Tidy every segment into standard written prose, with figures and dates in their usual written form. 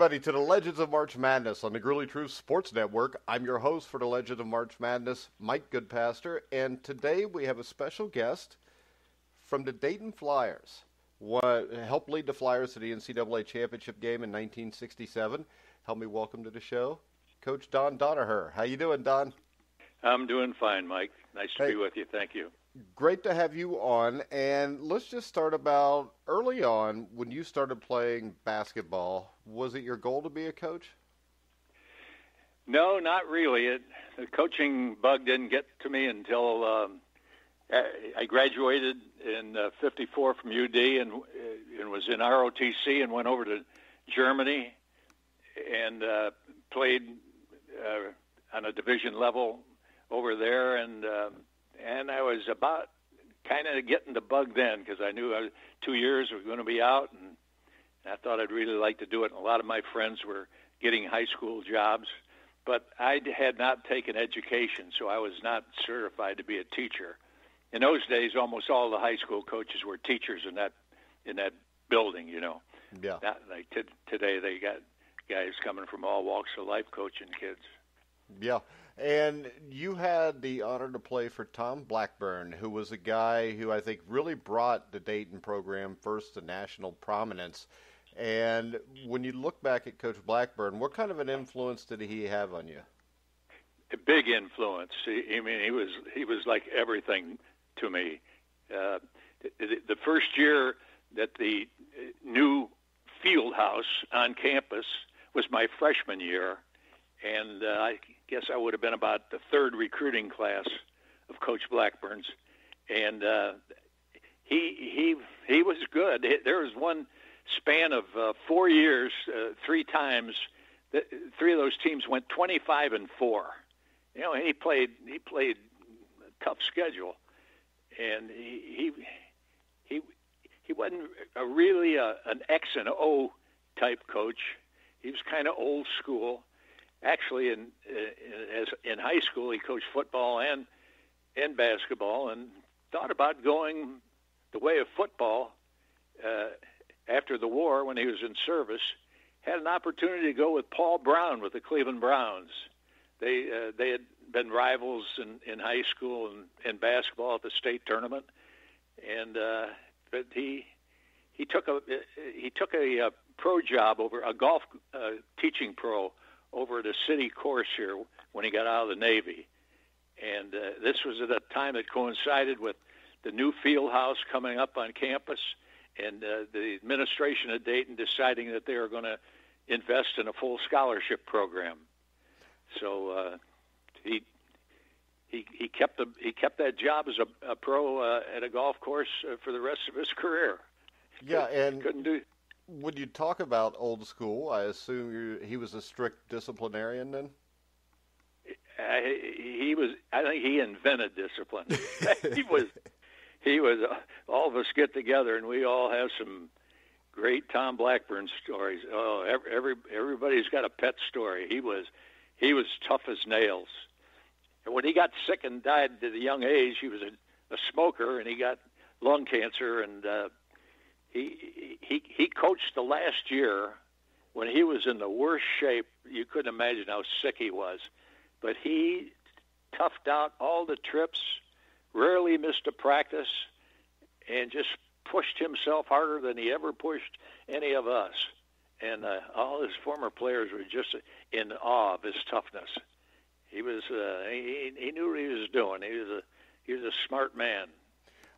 everybody, to the Legends of March Madness on the Gruely Truth Sports Network. I'm your host for the Legends of March Madness, Mike Goodpaster, and today we have a special guest from the Dayton Flyers. Helped lead the Flyers to the NCAA championship game in 1967. Help me welcome to the show, Coach Donoher. How you doing, Don? I'm doing fine, Mike. Nice to be with you. Thank you. Great to have you on. And let's just start about early on when you started playing basketball. Was it your goal to be a coach? No, not really. The coaching bug didn't get to me until I graduated in '54 from UD and was in ROTC and went over to Germany and played on a division level over there, and I was about kind of getting the bug then because I knew 2 years was going to be out, and I thought I'd really like to do it. And a lot of my friends were getting high school jobs, but I had not taken education, so I was not certified to be a teacher. In those days, almost all the high school coaches were teachers in that building, you know. Yeah. Not like today, they got guys coming from all walks of life coaching kids. Yeah. And you had the honor to play for Tom Blackburn, who was a guy who I think really brought the Dayton program first to national prominence. And when you look back at Coach Blackburn, what kind of an influence did he have on you? A big influence. I mean, he was like everything to me. The first year that the new field house on campus was my freshman year, and I guess I would have been about the third recruiting class of Coach Blackburn's, and he was good. There was one span of 4 years, 3 times, three of those teams went 25-4. You know, he played a tough schedule, and he wasn't really an X and O type coach. He was kind of old school. Actually, in high school, he coached football and basketball, and thought about going the way of football after the war when he was in service. Had an opportunity to go with Paul Brown with the Cleveland Browns. They had been rivals in high school and basketball at the state tournament, and but he took a pro job over a golf teaching pro over at a city course here when he got out of the Navy. And this was at a time that coincided with the new field house coming up on campus and the administration of Dayton deciding that they were going to invest in a full scholarship program. So he kept that job as a pro at a golf course for the rest of his career. Yeah, and couldn't do. When you talk about old school, I assume he was a strict disciplinarian then? He was. I think he invented discipline. He was. All of us get together, and we all have some great Tom Blackburn stories. Oh, everybody's got a pet story. He was tough as nails. And when he got sick and died at a young age, he was a smoker, and he got lung cancer, and He coached the last year when he was in the worst shape. You couldn't imagine how sick he was. But he toughed out all the trips, rarely missed a practice, and just pushed himself harder than he ever pushed any of us. And all his former players were just in awe of his toughness. He was he knew what he was doing. He was a smart man.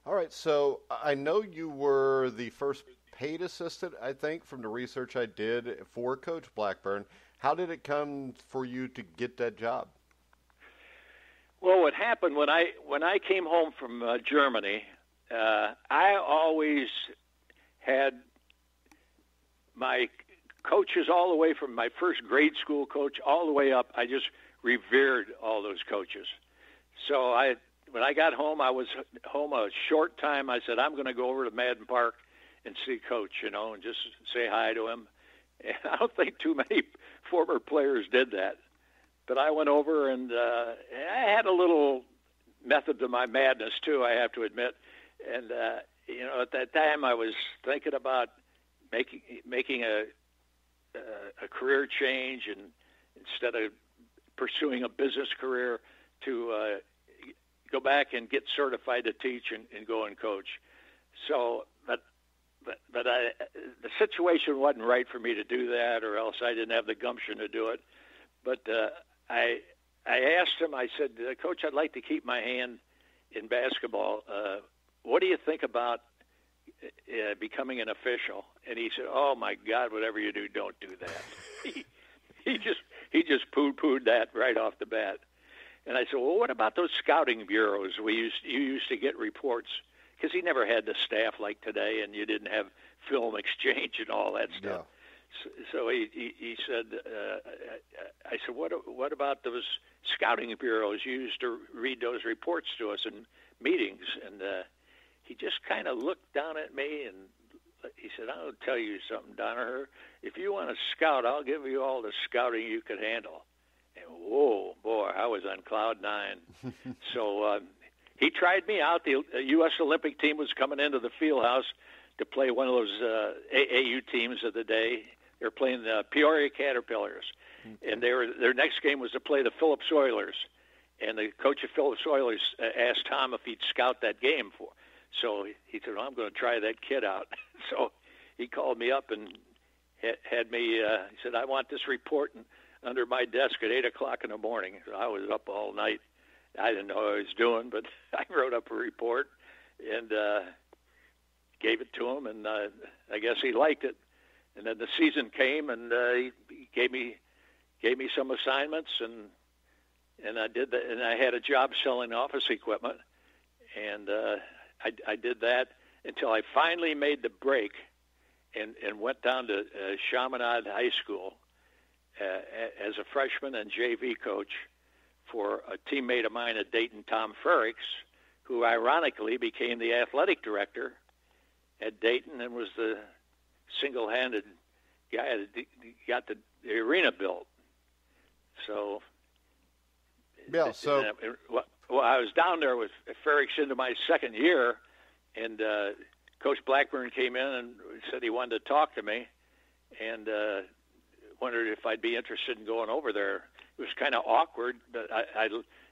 All right, so I know you were the first paid assistant, I think, from the research I did for Coach Blackburn. How did it come for you to get that job? Well, what happened when I came home from Germany, I always had my coaches all the way from my first grade school coach all the way up. I just revered all those coaches. So when I got home, I was home a short time. I said, I'm going to go over to Madden Park and see Coach, and just say hi to him. And I don't think too many former players did that. But I went over, and I had a little method to my madness, too, I have to admit. And, at that time I was thinking about making a a career change, and instead of pursuing a business career, to go back and get certified to teach and go and coach. So, but the situation wasn't right for me to do that, or else I didn't have the gumption to do it. But I asked him, I said, Coach, I'd like to keep my hand in basketball. What do you think about becoming an official? And he said, oh, my God, whatever you do, don't do that. He just poo-pooed that right off the bat. And I said, well, what about those scouting bureaus? You used to get reports, because he never had the staff like today, and you didn't have film exchange and all that stuff. Yeah. So he said, I said, what about those scouting bureaus? You used to read those reports to us in meetings. And he just kind of looked down at me, and he said, I'll tell you something, Donoher. If you want to scout, I'll give you all the scouting you could handle. And whoa, boy, I was on cloud nine. So he tried me out. The U.S. Olympic team was coming into the field house to play one of those AAU teams of the day. They were playing the Peoria Caterpillars. And their next game was to play the Phillips Oilers. And the coach of Phillips Oilers asked Tom if he'd scout that game for. So he said, well, I'm going to try that kid out. So he called me up and had me, he said, I want this report under my desk at 8 o'clock in the morning. So I was up all night. I didn't know what I was doing, but I wrote up a report and gave it to him, and I guess he liked it. And then the season came, and he gave me some assignments, and I did that. And I had a job selling office equipment, and I did that until I finally made the break and went down to Chaminade High School as a freshman and JV coach for a teammate of mine at Dayton, Tom Frericks, who ironically became the athletic director at Dayton and was the single-handed guy that got the arena built. So, yeah. So, well, I was down there with Frericks into my second year, and Coach Blackburn came in and said he wanted to talk to me, and wondered if I'd be interested in going over there. It was kind of awkward, but I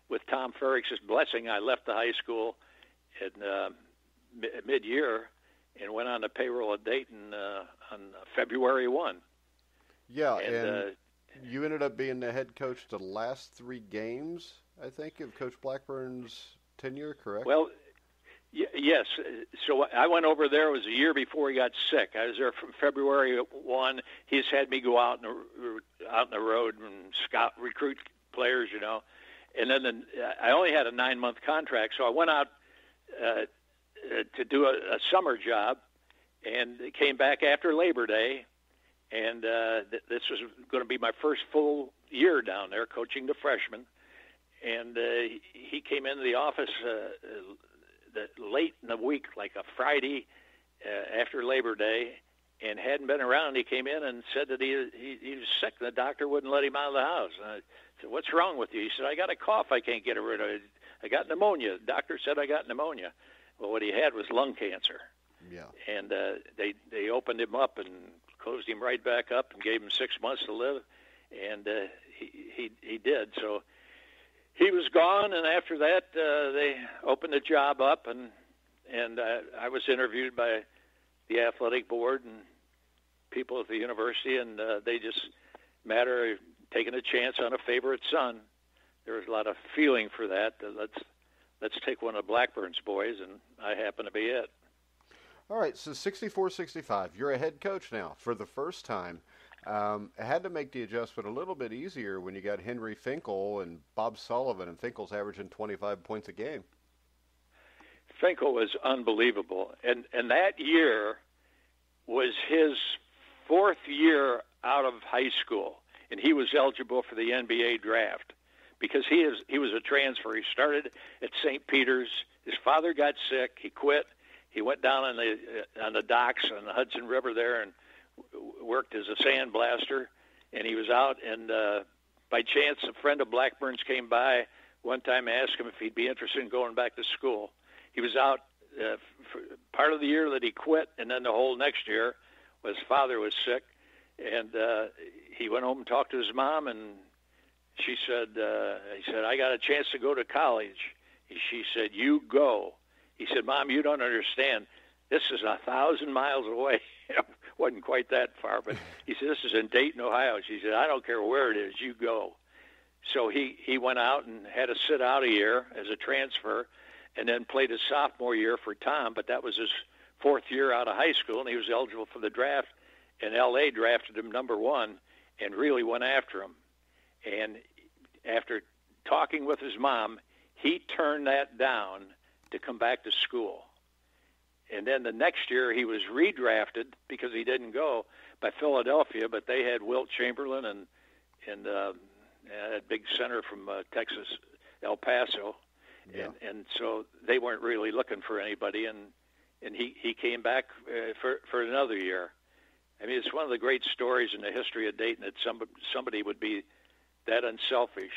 with Tom Frericks' blessing, I left the high school in mid-year and went on the payroll at Dayton on February 1. Yeah, and you ended up being the head coach the last 3 games, I think, of Coach Blackburn's tenure, correct? Well, yes. So I went over there. It was a year before he got sick. I was there from February 1. He's had me go out on the road and recruit players, you know. And then I only had a 9-month contract, so I went out to do a summer job, and came back after Labor Day. And this was going to be my first full year down there coaching the freshmen. And he came into the office late in the week, like a Friday after Labor Day, and hadn't been around. He came in and said that he was sick, and the doctor wouldn't let him out of the house. And I said, what's wrong with you? He said, I got a cough I can't get rid of. I got pneumonia. The doctor said I got pneumonia. Well, what he had was lung cancer. Yeah. And they opened him up and closed him right back up and gave him 6 months to live, and he did. So he was gone, and after that they opened the job up, and I was interviewed by the athletic board and people at the university, and they just matter of taking a chance on a favorite son. There was a lot of feeling for that. Let's take one of Blackburn's boys, and I happen to be it. All right, so 64-65, you're a head coach now for the first time. I had to make the adjustment a little bit easier when you got Henry Finkel and Bob Sullivan, and Finkel's averaging 25 points a game. Finkel was unbelievable, and that year was his 4th year out of high school, and he was eligible for the NBA draft because he was a transfer. He started at St. Peter's. His father got sick. He quit. He went down on the docks on the Hudson River there and worked as a sandblaster, and he was out. And by chance, a friend of Blackburn's came by one time and asked him if he'd be interested in going back to school. He was out for part of the year that he quit, and then the whole next year his father was sick. And he went home and talked to his mom, and he said, I got a chance to go to college. She said, you go. He said, Mom, you don't understand. This is 1,000 miles away. Wasn't quite that far, but he said, this is in Dayton, Ohio. She said, I don't care where it is, you go. So he went out and had to sit out a year as a transfer, and then played his sophomore year for Tom, but that was his fourth year out of high school, and he was eligible for the draft, and L.A. drafted him number 1 and really went after him. And after talking with his mom, he turned that down to come back to school. And then the next year he was redrafted because he didn't go by Philadelphia, but they had Wilt Chamberlain and that big center from Texas, El Paso. Yeah. And so they weren't really looking for anybody, and he came back for another year. I mean, it's one of the great stories in the history of Dayton that somebody would be that unselfish.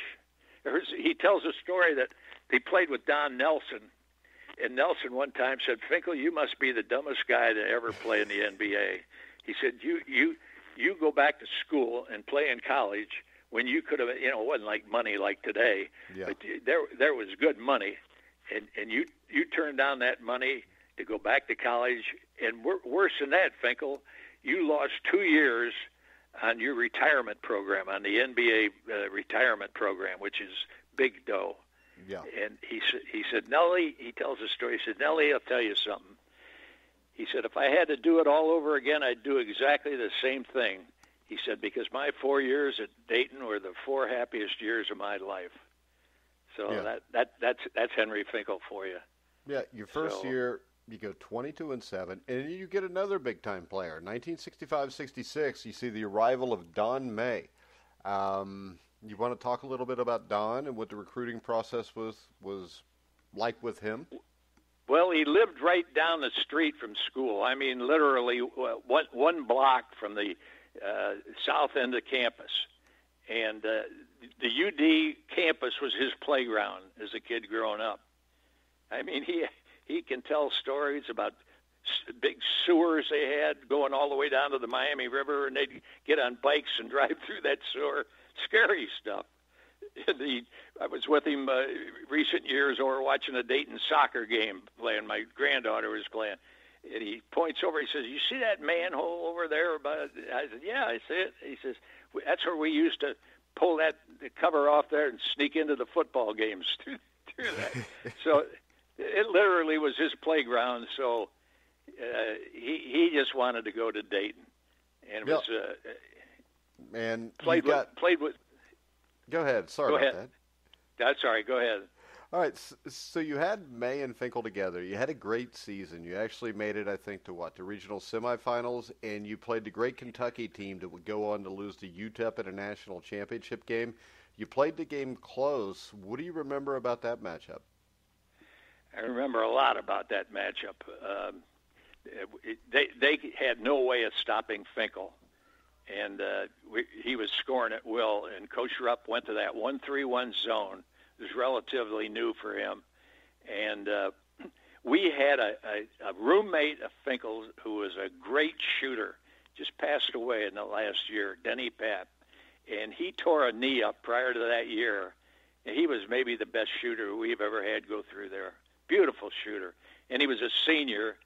He tells a story that he played with Don Nelson, and Nelson one time said, Finkel, you must be the dumbest guy to ever play in the NBA. He said, you go back to school and play in college when you could have, it wasn't like money like today, yeah. but there was good money, and you turned down that money to go back to college, and worse than that, Finkel, you lost 2 years on your retirement program, on the NBA retirement program, which is big dough. Yeah. And he said, Nellie, he tells a story, he said, Nellie, I'll tell you something. He said, if I had to do it all over again, I'd do exactly the same thing. He said, because my 4 years at Dayton were the 4 happiest years of my life. So yeah. that's Henry Finkel for you. Yeah, your first year, you go 22-7, and you get another big-time player. 1965-66, you see the arrival of Don May. You want to talk a little bit about Don and what the recruiting process was like with him? Well, he lived right down the street from school. I mean, literally one block from the south end of campus. And the UD campus was his playground as a kid growing up. I mean, he can tell stories about big sewers they had going all the way down to the Miami River, and they'd get on bikes and drive through that sewer. Scary stuff. I was with him recent years over watching a Dayton soccer game playing. My granddaughter was playing. And he points over. He says, you see that manhole over there? I said, yeah, I see it. He says, that's where we used to pull the cover off there and sneak into the football games through that. So it literally was his playground. So he just wanted to go to Dayton. And it was... and played with. Go ahead. Sorry about that. That's all right. Go ahead. All right. So you had May and Finkel together. You had a great season. You actually made it, I think, to regional semifinals, and you played the great Kentucky team that would go on to lose to UTEP in a national championship game. You played the game close. What do you remember about that matchup? I remember a lot about that matchup. They had no way of stopping Finkel. And he was scoring at will, and Coach Rupp went to that 1-3-1 zone. It was relatively new for him. And we had a roommate of Finkel's who was a great shooter, just passed away in the last year, Denny Papp. And he tore a knee up prior to that year, and he was maybe the best shooter we've ever had go through there. Beautiful shooter. And he was a senior.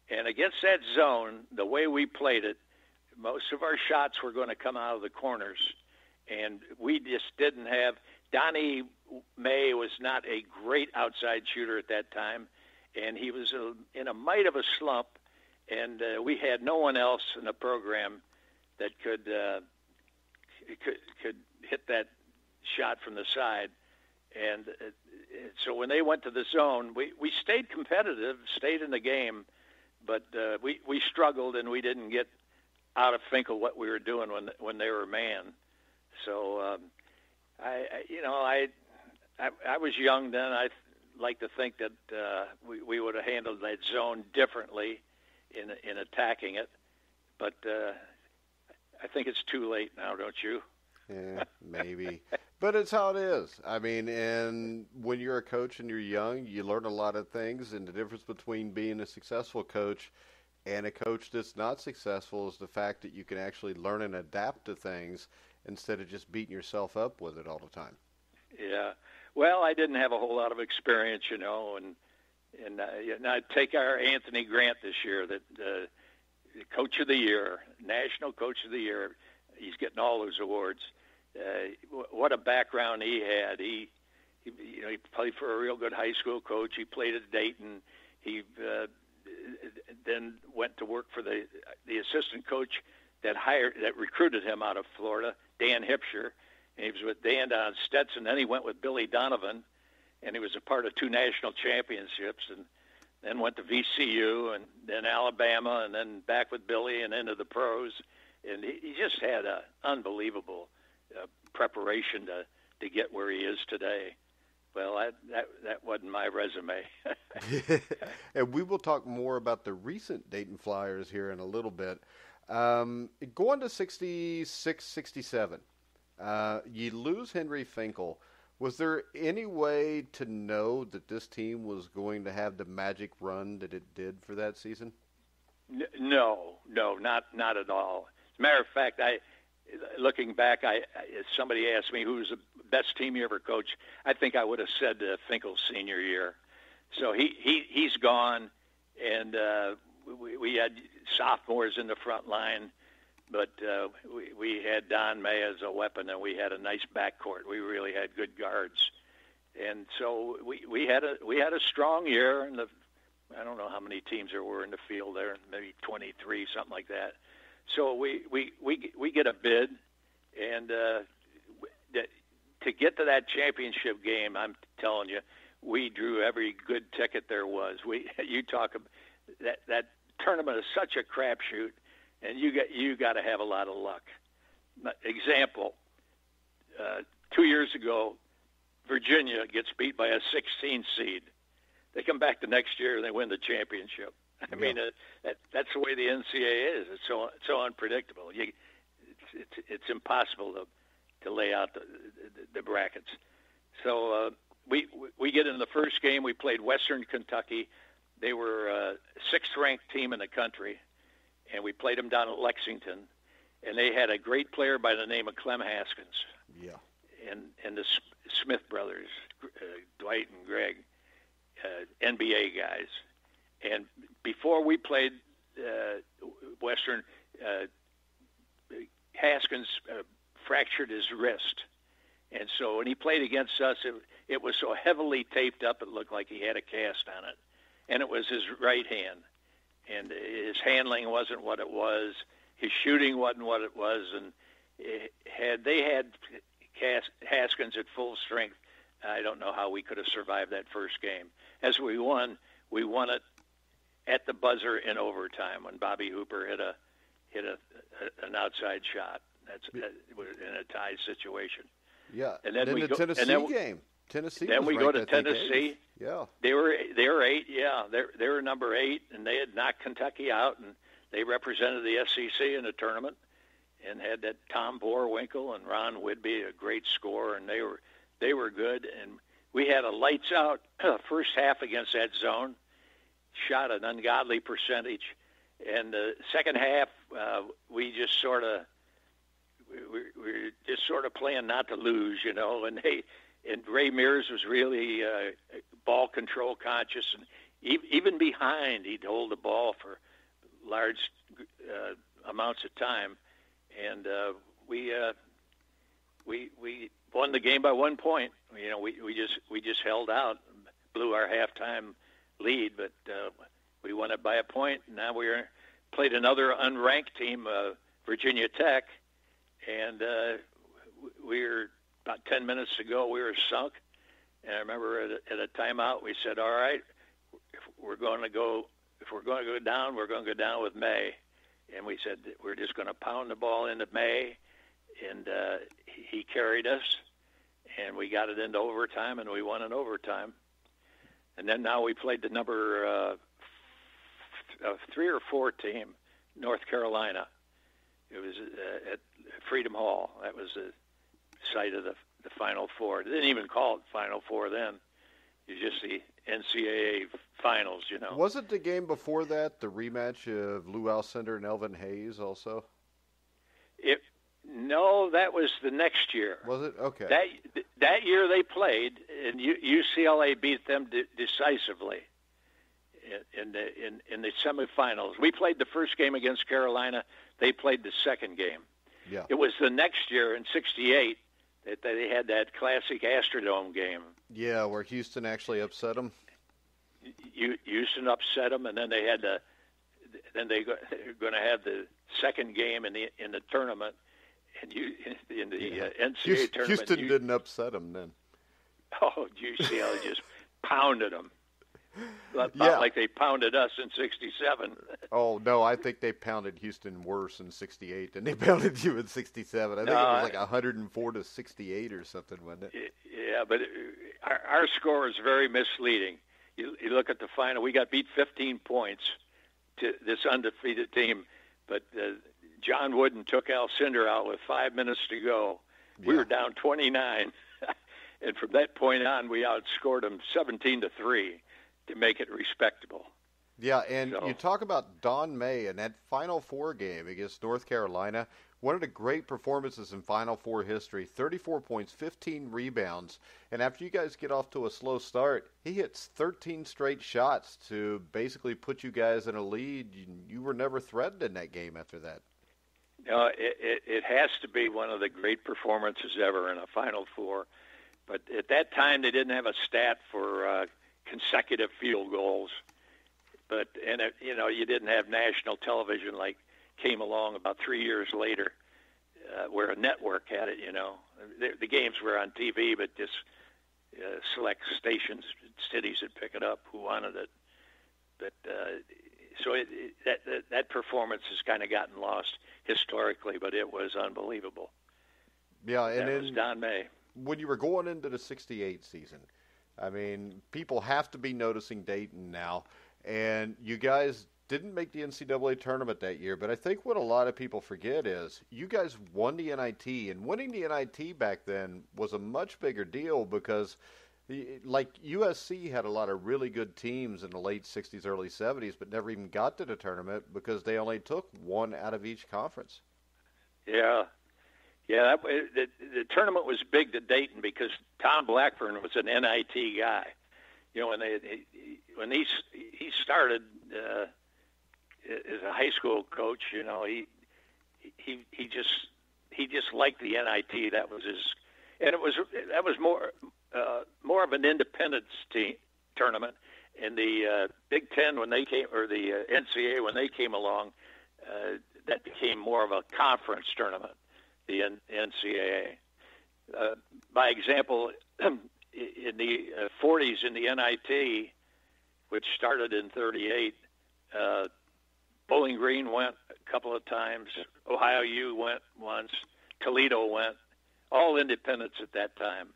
And against that zone, the way we played it, most of our shots were going to come out of the corners, and we just didn't have – Donnie May was not a great outside shooter at that time, and he was in a mite of a slump, and we had no one else in the program that could hit that shot from the side. And so when they went to the zone, we stayed competitive, stayed in the game, but we struggled, and we didn't get – out of Finkel what we were doing when they were man. So I was young then. I like to think that we would have handled that zone differently in attacking it, but I think it's too late now, don't you? Yeah, maybe. But it's how it is. I mean, and when you're a coach and you're young, you learn a lot of things, and the difference between being a successful coach and a coach that's not successful is the fact that you can actually learn and adapt to things instead of just beating yourself up with it all the time. Yeah. Well, I didn't have a whole lot of experience, and I take our Anthony Grant this year, that Coach of the Year, National Coach of the Year. He's getting all those awards. What a background he had. He played for a real good high school coach. He played at Dayton. He then went to work for the assistant coach that recruited him out of Florida, Dan Hipsher. And he was with Dan down Stetson. Then he went with Billy Donovan, and he was a part of 2 national championships, and then went to VCU, and then Alabama, and then back with Billy and into the pros. And he just had an unbelievable preparation to get where he is today. Well, that wasn't my resume. And we will talk more about the recent Dayton Flyers here in a little bit. Going to 66, 67. You lose Henry Finkel. Was there any way to know that this team was going to have the magic run that it did for that season? No, not at all. As a matter of fact, looking back, if somebody asked me who was the best team you ever coached, I think I would have said Finkel's senior year. So he's gone, and we had sophomores in the front line. But we had Don May as a weapon, and we had a nice backcourt. We really had good guards, and so we had a strong year. And I don't know how many teams there were in the field there, maybe 23, something like that. So we get a bid, and to get to that championship game, I'm telling you, we drew every good ticket there was. You talk about that tournament is such a crapshoot. And you got to have a lot of luck. Example, 2 years ago, Virginia gets beat by a 16 seed. They come back the next year and they win the championship. I mean, that's the way the NCAA is. It's so unpredictable. It's impossible to lay out the brackets. So we get in the first game. We played Western Kentucky. They were a 6th-ranked team in the country. And we played them down at Lexington, and they had a great player by the name of Clem Haskins. Yeah. And the Smith brothers, Dwight and Greg, NBA guys. And before we played Western, Haskins fractured his wrist. And so when he played against us, it was so heavily taped up it looked like he had a cast on it. And it was his right hand. And his handling wasn't what it was. His shooting wasn't what it was. And had they had Haskins at full strength, I don't know how we could have survived that first game. As we won it at the buzzer in overtime when Bobby Hooper hit an outside shot. That was in a tie situation. Yeah. And then the Tennessee game. Tennessee. Then we go to Tennessee. Yeah. They were 8. Yeah, they were number 8, and they had knocked Kentucky out, and they represented the SEC in the tournament, and had that Tom Boerwinkle and Ron Whidbey, a great scorer, and they were good. And we had a lights out first half against that zone, shot an ungodly percentage, and the second half we were just sort of playing not to lose, and Ray Mears was really ball control conscious, and even behind, he'd hold the ball for large amounts of time, and we won the game by 1 point. We just held out, blew our halftime lead, but we won it by a point. Now we played another unranked team, Virginia Tech, and we were. About 10 minutes to go, we were sunk, and I remember at a timeout we said, "All right, if we're going to go down, we're going to go down with May." And we said we're just going to pound the ball into May, and he carried us, and we got it into overtime, and we won in overtime. And then now we played the number 3 or 4 team, North Carolina. It was at Freedom Hall. That was the site of the Final Four. They didn't even call it Final Four then. It's just the NCAA finals, you know. Was it the game before that, the rematch of Lou Alcindor and Elvin Hayes also? No, that was the next year. Was it? Okay. That year they played, and UCLA beat them decisively in the semifinals. We played the first game against Carolina. They played the second game. Yeah. It was the next year in '68 that they had that classic Astrodome game. Yeah, where Houston actually upset them. Houston upset them, and then they had they're going to have the second game in the tournament. And in the NCAA tournament, Houston didn't upset them then. Oh, UCLA just pounded them. Like they pounded us in '67. Oh, no, I think they pounded Houston worse in '68 than they pounded you in '67. I think it was like 104-68 or something, wasn't it? Yeah, but our score is very misleading. You look at the final, we got beat 15 points to this undefeated team, but John Wooden took Alcindor out with 5 minutes to go. We were down 29, and from that point on, we outscored them 17-3 to make it respectable. Yeah, and you talk about Don May in that Final Four game against North Carolina, one of the great performances in Final Four history, 34 points, 15 rebounds, and after you guys get off to a slow start, he hits 13 straight shots to basically put you guys in a lead. You were never threatened in that game after that. No, it has to be one of the great performances ever in a Final Four. But at that time, they didn't have a stat for consecutive field goals. You didn't have national television like came along about 3 years later, where a network had it. You know, the games were on TV, but just select stations, cities would pick it up who wanted it. But so that performance has kind of gotten lost historically, but it was unbelievable. Yeah, and that was Don May. When you were going into the '68 season, I mean, people have to be noticing Dayton now, and you guys didn't make the NCAA tournament that year, but I think what a lot of people forget is you guys won the NIT, and winning the NIT back then was a much bigger deal because like USC had a lot of really good teams in the late 60s, early 70s, but never even got to the tournament because they only took one out of each conference. Yeah. Yeah, the tournament was big to Dayton because Tom Blackburn was an NIT guy. You know, when he started as a high school coach, you know, he just liked the NIT. That was his, and that was more of an independence tournament. And the Big Ten when they came, or the NCAA when they came along, that became more of a conference tournament. The NCAA. By example, in the 40s in the NIT, which started in '38, Bowling Green went a couple of times, Ohio U went once, Toledo went, all independents at that time.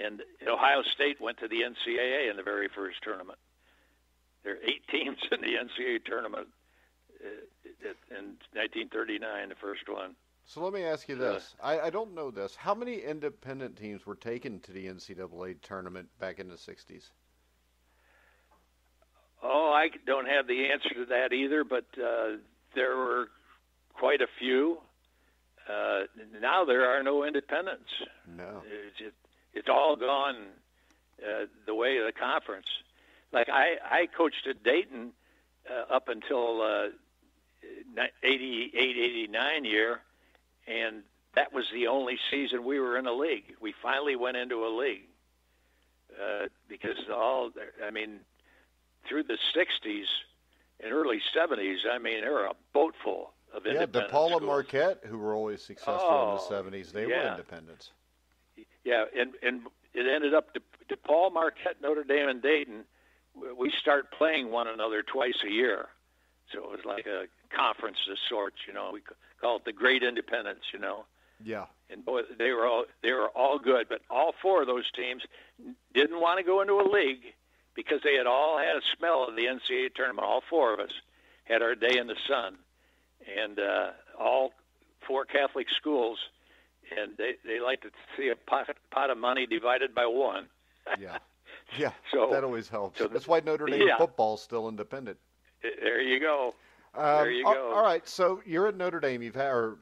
And Ohio State went to the NCAA in the very first tournament. There are 8 teams in the NCAA tournament in 1939, the first one. So let me ask you this. I don't know this. How many independent teams were taken to the NCAA tournament back in the 60s? Oh, I don't have the answer to that either, but there were quite a few. Now there are no independents. No. It's all gone the way of the conference. Like I coached at Dayton up until 88, 89 year, and that was the only season we were in a league. We finally went into a league because through the 60s and early 70s, there were a boat full of independent DePaul and schools. Marquette, who were always successful in the 70s, they were independents. Yeah, and it ended up DePaul, Marquette, Notre Dame, and Dayton. We start playing one another twice a year, so it was like a conference of sorts. You know, we call it the Great Independence. You know. Yeah. And boy, they were all good, but all 4 of those teams didn't want to go into a league because they had all had a smell of the NCAA tournament. All 4 of us had our day in the sun, and all 4 Catholic schools, and they like to see a pot of money divided by 1. Yeah. Yeah, So that always helps. so That's why Notre Dame yeah. football's still independent. There you go. There you go. All right, so you're at Notre Dame. You're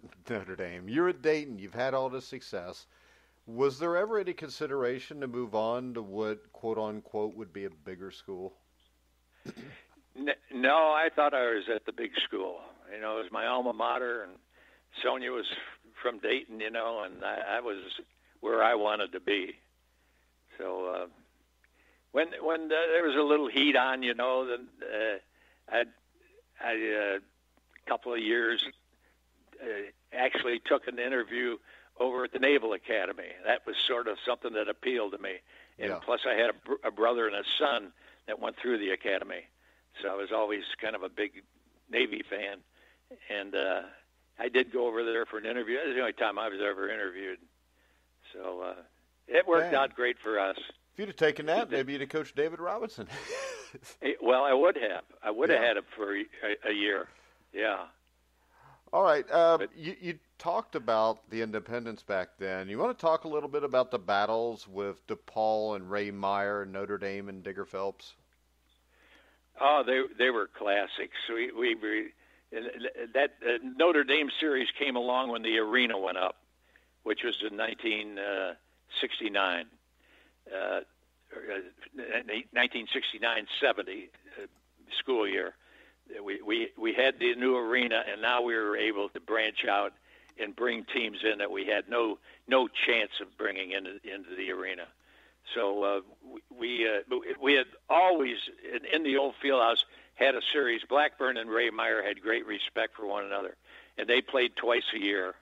at Dayton. You've had all this success. Was there ever any consideration to move on to what, quote unquote, would be a bigger school? No, I thought I was at the big school. It was my alma mater, and Sonia was from Dayton, and I was where I wanted to be. So when there was a little heat on, then I a couple of years actually took an interview over at the Naval Academy. That was sort of something that appealed to me. And plus I had a brother and a son that went through the academy. So I was always kind of a big Navy fan. And I did go over there for an interview. That was the only time I was ever interviewed. So it worked out great for us. If you'd have taken that, maybe you'd have coached David Robinson. Well, I would have. I would have had him for a year. Yeah. All right. You talked about the independents back then. You want to talk a little bit about the battles with DePaul and Ray Meyer, Notre Dame and Digger Phelps? Oh, they were classics. That Notre Dame series came along when the arena went up, which was in 1969. 1969-70 school year. We had the new arena, and now we were able to branch out and bring teams in that we had no chance of bringing into the arena. So we had always in the old fieldhouse had a series. Blackburn and Ray Meyer had great respect for one another, and they played twice a year.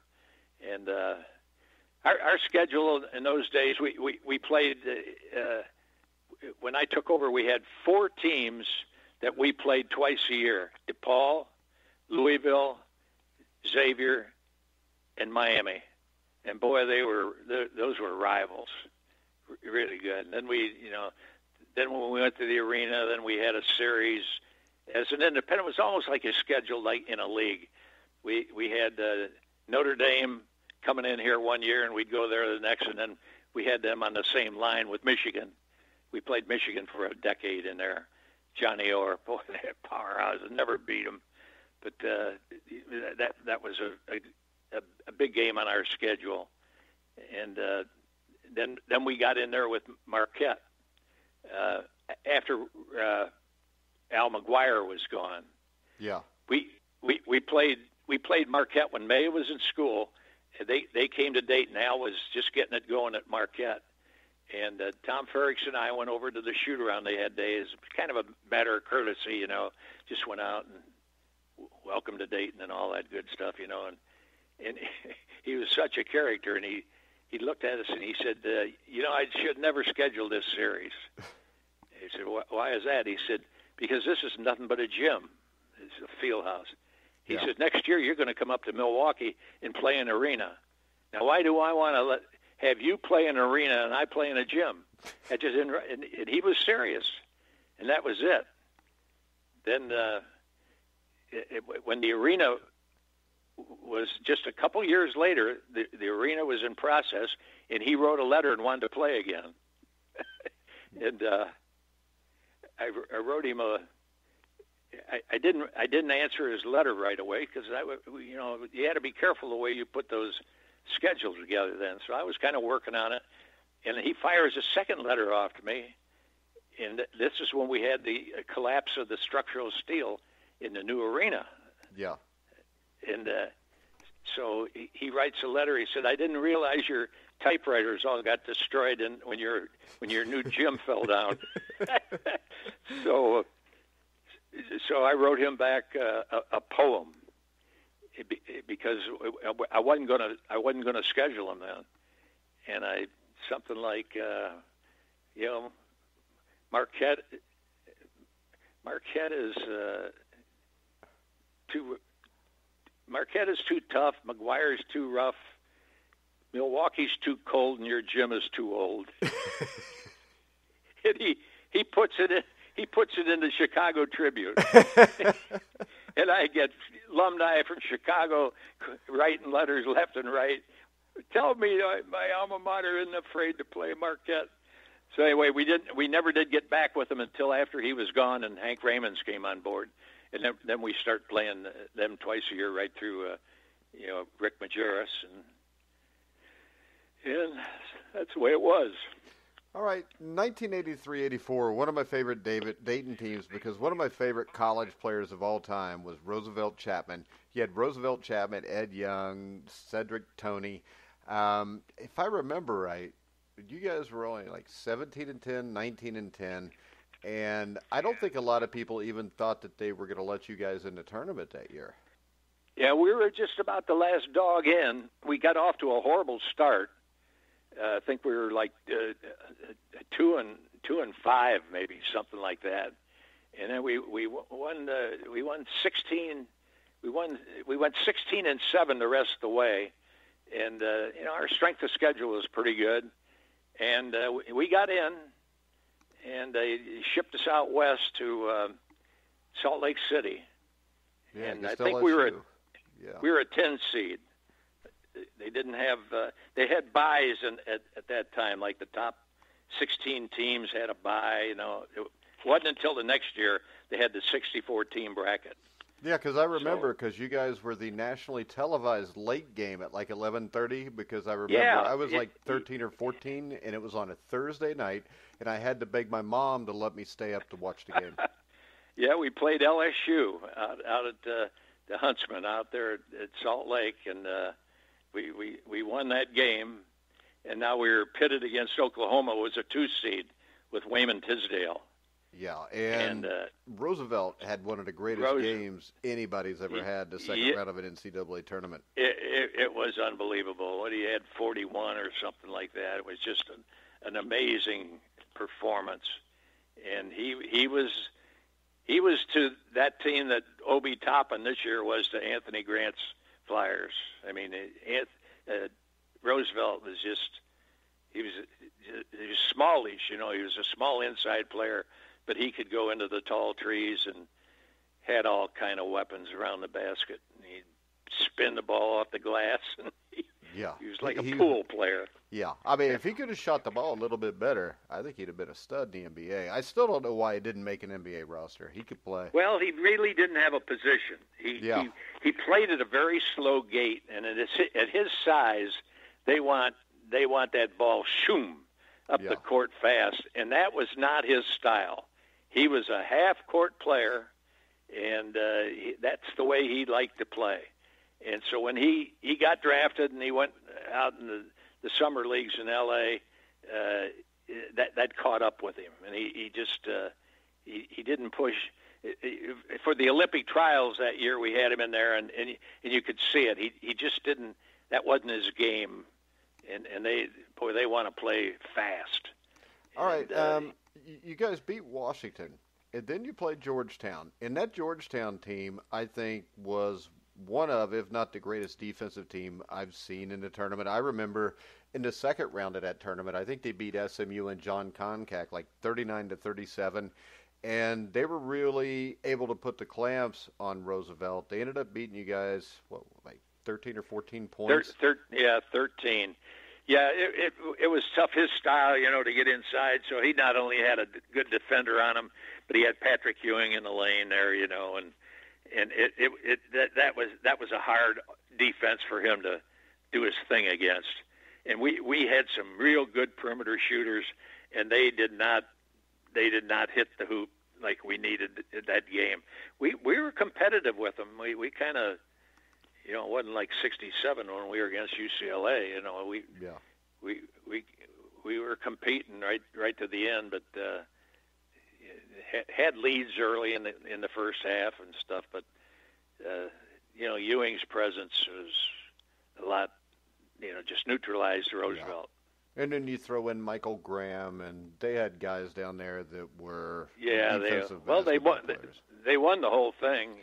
And our schedule in those days, we played. When I took over, we had 4 teams that we played twice a year: DePaul, Louisville, Xavier, and Miami. And boy, those were rivals, really good. And then then when we went to the arena, then we had a series. As an independent, it was almost like a schedule like in a league. We had Notre Dame coming in here one year, and we'd go there the next, and then we had them on the same line with Michigan. We played Michigan for a decade in there. Johnny Orr, boy, that powerhouse. I never beat him, but that was a big game on our schedule. And then we got in there with Marquette after Al McGuire was gone. Yeah, we played Marquette when May was in school. They came to Dayton. Al was just getting it going at Marquette. And Tom Ferricks and I went over to the shoot-around they had days, kind of a matter of courtesy, just went out and welcome to Dayton and all that good stuff, and he was such a character, and he looked at us and he said, I should never schedule this series. He said, why is that? He said, because this is nothing but a gym. It's a field house. He said, next year you're going to come up to Milwaukee and play an arena. Now, why do I want to have you play in an arena and I play in a gym? And he was serious, and that was it. Then when the arena was just a couple years later, the arena was in process, and he wrote a letter and wanted to play again. And I wrote him I didn't answer his letter right away because you had to be careful the way you put those schedules together then. So I was kind of working on it, and he fires a second letter off to me, and this is when we had the collapse of the structural steel in the new arena. Yeah. And so he writes a letter. He said, I didn't realize your typewriters all got destroyed when your new gym fell down. So I wrote him back a poem because I wasn't gonna schedule him then, and something like Marquette is too tough, McGuire's too rough, Milwaukee's too cold, and your gym is too old. And he puts it in the Chicago Tribune. And I get alumni from Chicago writing letters left and right. Tell me my alma mater isn't afraid to play Marquette. So anyway, we never did get back with him until after he was gone and Hank Raymonds came on board, and then we start playing them twice a year right through, Rick Majerus, and that's the way it was. All right, 1983-84, one of my favorite Dayton teams, because one of my favorite college players of all time was Roosevelt Chapman. You had Roosevelt Chapman, Ed Young, Cedric Toney. If I remember right, you guys were only like 17-10, 19-10, and I don't think a lot of people even thought that they were going to let you guys in the tournament that year. Yeah, we were just about the last dog in. We got off to a horrible start. I think we were like 2-5, maybe something like that. And then we won 16. We went 16-7 the rest of the way, and our strength of schedule was pretty good. And we got in, and they shipped us out west to Salt Lake City. Yeah, and I think we were a 10 seed. They didn't have they had buys at that time, like the top 16 teams had a bye. It wasn't until the next year they had the 64 team bracket. Yeah, because I remember, because you guys were the nationally televised late game at like 11:30. Because I remember I was like 13 or 14, and it was on a Thursday night, and I had to beg my mom to let me stay up to watch the game. Yeah, we played LSU out at the Huntsman out there at Salt Lake, and we won that game, and now we were pitted against Oklahoma, who was a 2 seed with Wayman Tisdale. Yeah, and Roosevelt had one of the greatest games anybody's ever had, the second round of an NCAA tournament. It was unbelievable. What he had 41 or something like that. It was just an amazing performance, and he was to that team that Obi Toppin this year was to Anthony Grant's Flyers. I mean, Roosevelt was he was smallish, he was a small inside player, but he could go into the tall trees and had all kind of weapons around the basket. And he'd spin the ball off the glass. And he was like a pool player. Yeah, I mean, if he could have shot the ball a little bit better, I think he'd have been a stud in the NBA. I still don't know why he didn't make an NBA roster. He could play. Well, he really didn't have a position. He played at a very slow gait, and at his size, they want that ball shoom up the court fast, and that was not his style. He was a half-court player, and that's the way he liked to play. And so when he got drafted and he went out in the summer leagues in L.A., that caught up with him, and he didn't push. For the Olympic trials that year, we had him in there, and you could see it. He just didn't. That wasn't his game, and they want to play fast. All right, you guys beat Washington, and then you played Georgetown. And that Georgetown team, I think, was one of, if not the greatest defensive team I've seen in the tournament. I remember in the second round of that tournament, I think they beat SMU and John Concac like 39-37, and they were really able to put the clamps on Roosevelt. They ended up beating you guys, like 13 or 14 points? 13. Yeah, it was tough, his style, to get inside. So he not only had a good defender on him, but he had Patrick Ewing in the lane there, and that was a hard defense for him to do his thing against. And we had some real good perimeter shooters, and they did not hit the hoop like we needed that game. We were competitive with them. We kind of, it wasn't like 67 when we were against UCLA. We were competing right to the end, but had leads early in the first half and stuff. But Ewing's presence was a lot, just neutralized Roosevelt. Yeah. And then you throw in Michael Graham, and they had guys down there that were defensive players. They won the whole thing,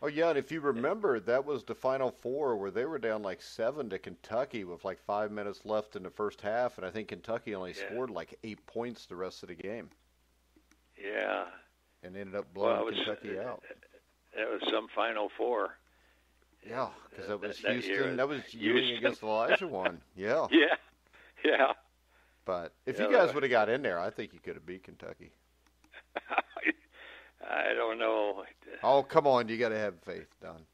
Oh, yeah, and if you remember, that was the Final Four where they were down like 7 to Kentucky with like 5 minutes left in the first half, and I think Kentucky only scored like 8 points the rest of the game. Yeah. And ended up blowing Kentucky out. That was some Final Four. Yeah, because that was Houston. That was Ewing against Elijah one. Yeah. Yeah. But if you guys would have got in there, I think you could have beat Kentucky. I don't know. Oh, come on. You got to have faith, Don.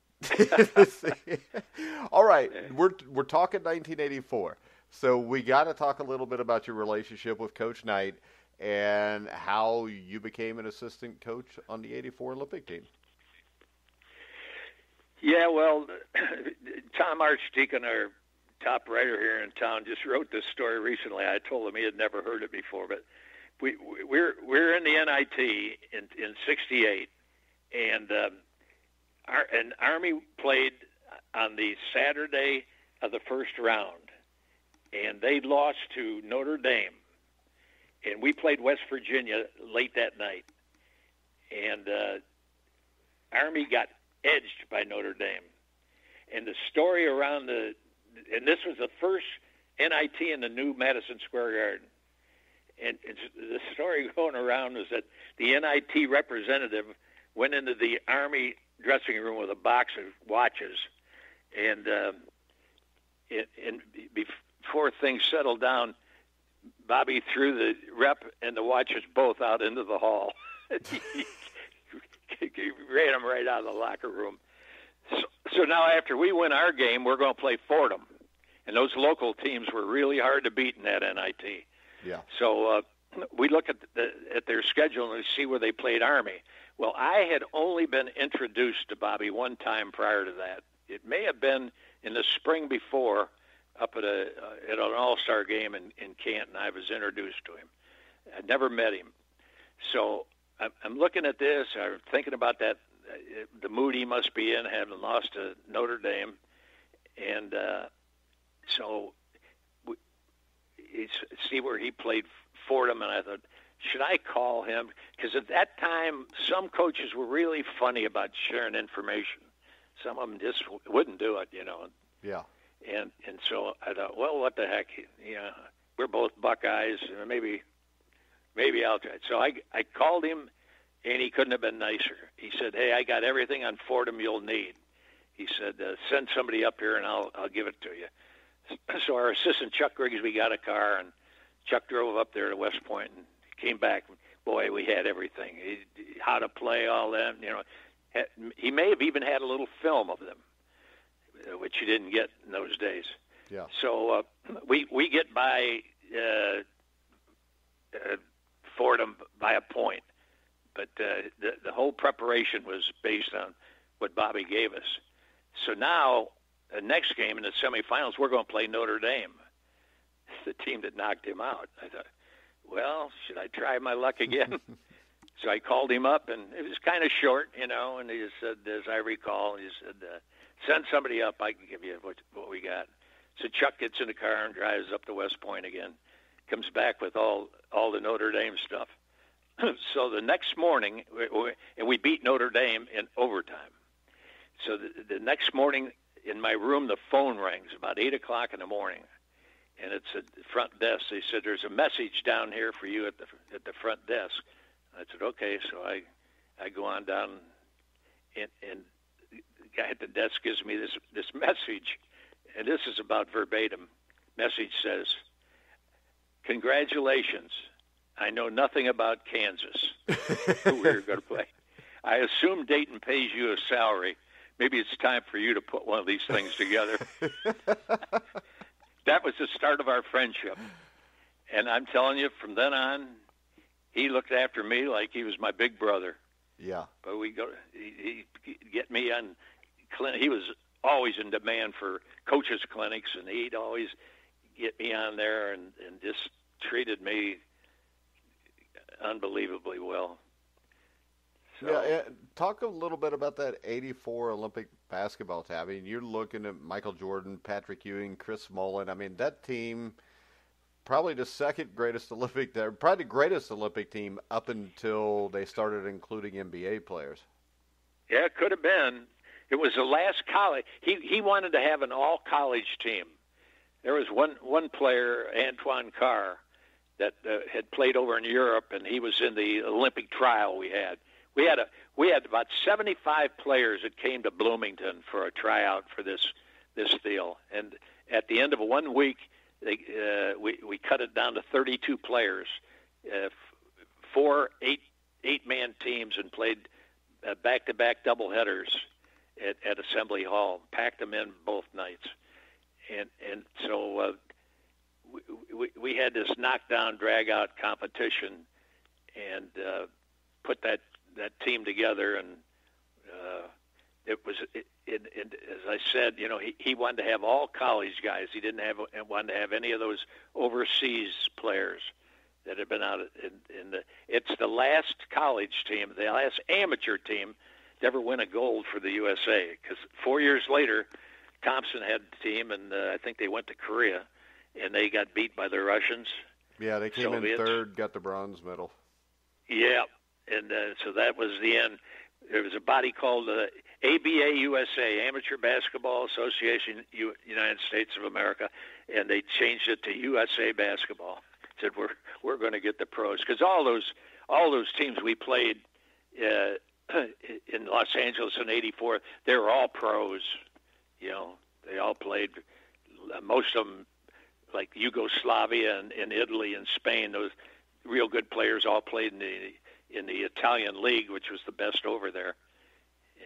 All right. We're talking 1984. So we got to talk a little bit about your relationship with Coach Knight and how you became an assistant coach on the 84 Olympic team. Yeah, well, Tom Archdeacon, our top writer here in town, just wrote this story recently. I told him he had never heard it before, but we're in the NIT in '68, and Army played on the Saturday of the first round, and they lost to Notre Dame, and we played West Virginia late that night, and Army got edged by Notre Dame, and the story around and this was the first NIT in the new Madison Square Garden. And the story going around was that the NIT representative went into the Army dressing room with a box of watches, and before things settled down, Bobby threw the rep and the watches both out into the hall. He ran them right out of the locker room. So now after we win our game, we're going to play Fordham. And those local teams were really hard to beat in that NIT. Yeah. So we look at their schedule and we see where they played Army. Well, I had only been introduced to Bobby one time prior to that. It may have been in the spring before, up at an All-Star game in Canton. I was introduced to him. I'd never met him. So I'm looking at this. I'm thinking about that, the mood he must be in, having lost to Notre Dame. And so see where he played Fordham, and I thought, should I call him? Because at that time, some coaches were really funny about sharing information. Some of them just wouldn't do it, you know. Yeah. And so I thought, well, what the heck? You know, we're both Buckeyes. Maybe I'll try it. So I called him, and he couldn't have been nicer. He said, hey, I got everything on Fordham you'll need. He said, send somebody up here, and I'll give it to you. So our assistant, Chuck Grigsby, got a car, and Chuck drove up there to West Point and came back. Boy, we had everything. How to play, all that. You know, he may have even had a little film of them, which you didn't get in those days. Yeah. So we get by Fordham by a point, but the whole preparation was based on what Bobby gave us. So now, the next game in the semifinals, we're going to play Notre Dame, the team that knocked him out. I thought, well, should I try my luck again? So I called him up, and it was kind of short, you know, and he said, as I recall, he said, send somebody up. I can give you what we got. So Chuck gets in the car and drives up to West Point again, comes back with all the Notre Dame stuff. So the next morning, and we beat Notre Dame in overtime. So the next morning in my room, the phone rings about 8 o'clock in the morning, and it's at the front desk. They said, there's a message down here for you at the front desk. I said, okay. So I go on down, and the guy at the desk gives me this message, and this is about verbatim. Message says, congratulations. I know nothing about Kansas, who we were going to play. I assume Dayton pays you a salary. Maybe it's time for you to put one of these things together. That was the start of our friendship. And I'm telling you, from then on, he looked after me like he was my big brother. Yeah. But he get me on clinic. He was always in demand for coaches' clinics, and he'd always get me on there and just treated me unbelievably well. So, yeah, talk a little bit about that 84 Olympic basketball team. I mean, you're looking at Michael Jordan, Patrick Ewing, Chris Mullin. I mean, that team, probably the second greatest Olympic, probably the greatest Olympic team up until they started including NBA players. Yeah, it could have been. It was the last college. He wanted to have an all-college team. There was one player, Antoine Carr, that had played over in Europe, and he was in the Olympic trial we had. We had about 75 players that came to Bloomington for a tryout for this deal. And at the end of 1 week, we cut it down to 32 players, 4 eight-man teams, and played back-to-back doubleheaders at Assembly Hall. Packed them in both nights, and so we had this knockdown, drag-out competition, and put that team together, and it was. As I said, he wanted to have all college guys. He didn't want to have any of those overseas players that had been out in the. It's the last college team, the last amateur team to ever win a gold for the USA. Because 4 years later, Thompson had the team, and I think they went to Korea, and they got beat by the Russians. Yeah, they came in third, got the bronze medal. Yeah, and so that was the end. There was a body called ABA USA, Amateur Basketball Association, United States of America, and they changed it to USA Basketball. Said we're going to get the pros, because all those teams we played in Los Angeles in '84, they were all pros. They all played. Most of them, like Yugoslavia and Italy and Spain, those real good players all played in the Italian league, which was the best over there.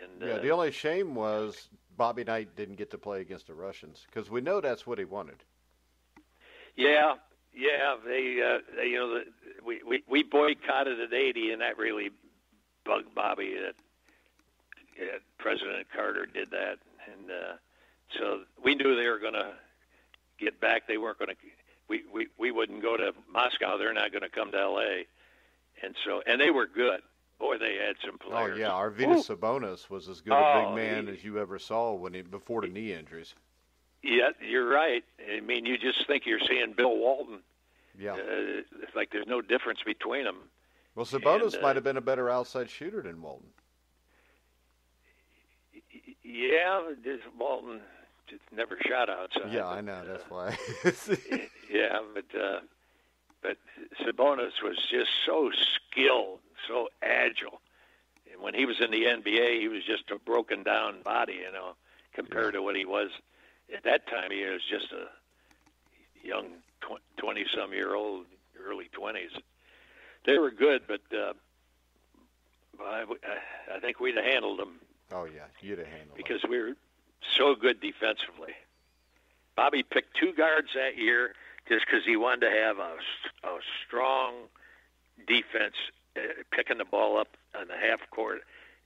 And the only shame was Bobby Knight didn't get to play against the Russians, because we know that's what he wanted. Yeah, we boycotted at '80, and that really bugged Bobby that President Carter did that, and so we knew they were going to get back. They weren't going to. We wouldn't go to Moscow. They're not going to come to L.A. And they were good. Boy, they had some players. Oh yeah, Arvydas Sabonis was as good a big man as you ever saw before the knee injuries. Yeah, you're right. I mean, you just think you're seeing Bill Walton. Yeah, it's like there's no difference between them. Well, Sabonis might have been a better outside shooter than Walton. Yeah, Walton just never shot outside. Yeah, I know. That's why. Yeah, but Sabonis was just so skilled, so agile. And when he was in the NBA, he was just a broken down body, compared to what he was at that time. He was just a young 20-some-year-old, early 20s. They were good, but I think we'd have handled them. Oh, yeah, you'd have handled them. Because we were so good defensively. Bobby picked 2 guards that year just because he wanted to have a strong defense, picking the ball up on the half court.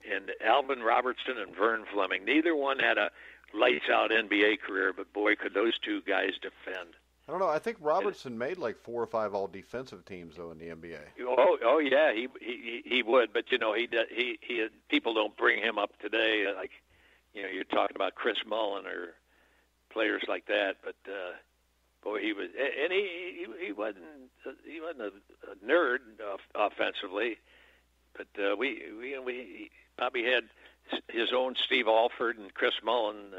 And Alvin Robertson and Vern Fleming, neither one had a lights-out NBA career, but boy, could those 2 guys defend. I don't know. I think Robertson made like 4 or 5 all-defensive teams though in the NBA. Oh yeah, he would, but he people don't bring him up today. Like, you're talking about Chris Mullin or players like that, but boy, he was, and he wasn't a nerd offensively, but Bobby had his own Steve Alford and Chris Mullin,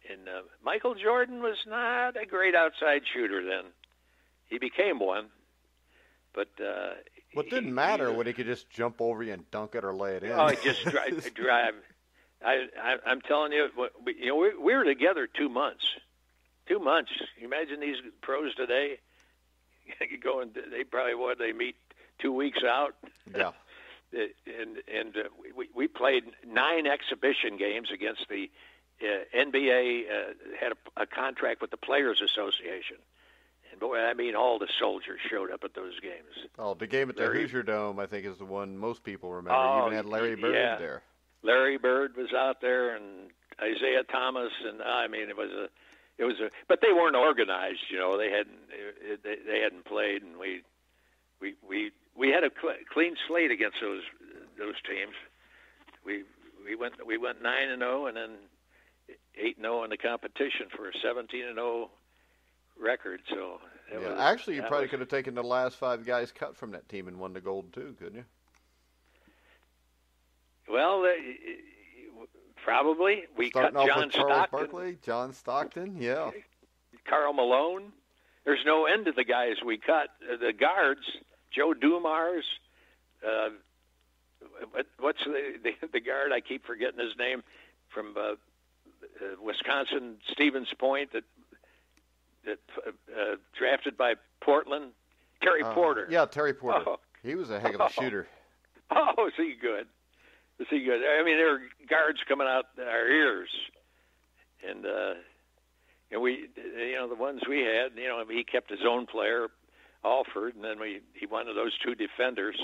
and Michael Jordan was not a great outside shooter then. He became one, but it didn't matter when he could just jump over you and dunk it or lay it in. Oh, just drive. I'm telling you, we were together 2 months. 2 months. You imagine these pros today going. They probably they meet 2 weeks out. Yeah. and we played 9 exhibition games against the NBA. Had a contract with the Players Association, and boy, I mean, all the soldiers showed up at those games. Oh, the game at the Hoosier Dome, I think, is the one most people remember. Even had Larry Bird there. Larry Bird was out there, and Isaiah Thomas, and I mean, it was a. But they weren't organized, They hadn't played, and we had a clean slate against those teams. We went 9-0, and then 8-0 in the competition for a 17-0 record. So actually, you probably could have taken the last 5 guys cut from that team and won the gold too, couldn't you? Well, probably. We Starting cut off John with Charles Stockton, Barkley, John Stockton, yeah. Karl Malone. There's no end to the guys we cut. The guards, Joe Dumars. What's the guard? I keep forgetting his name, from Wisconsin, Stevens Point. That drafted by Portland, Terry Porter. Yeah, Terry Porter. Oh. He was a heck of a shooter. Oh, is he good? Is he good? I mean, there were guards coming out our ears, and we, the ones we had, he kept his own player, Alford, and then he wanted those two defenders.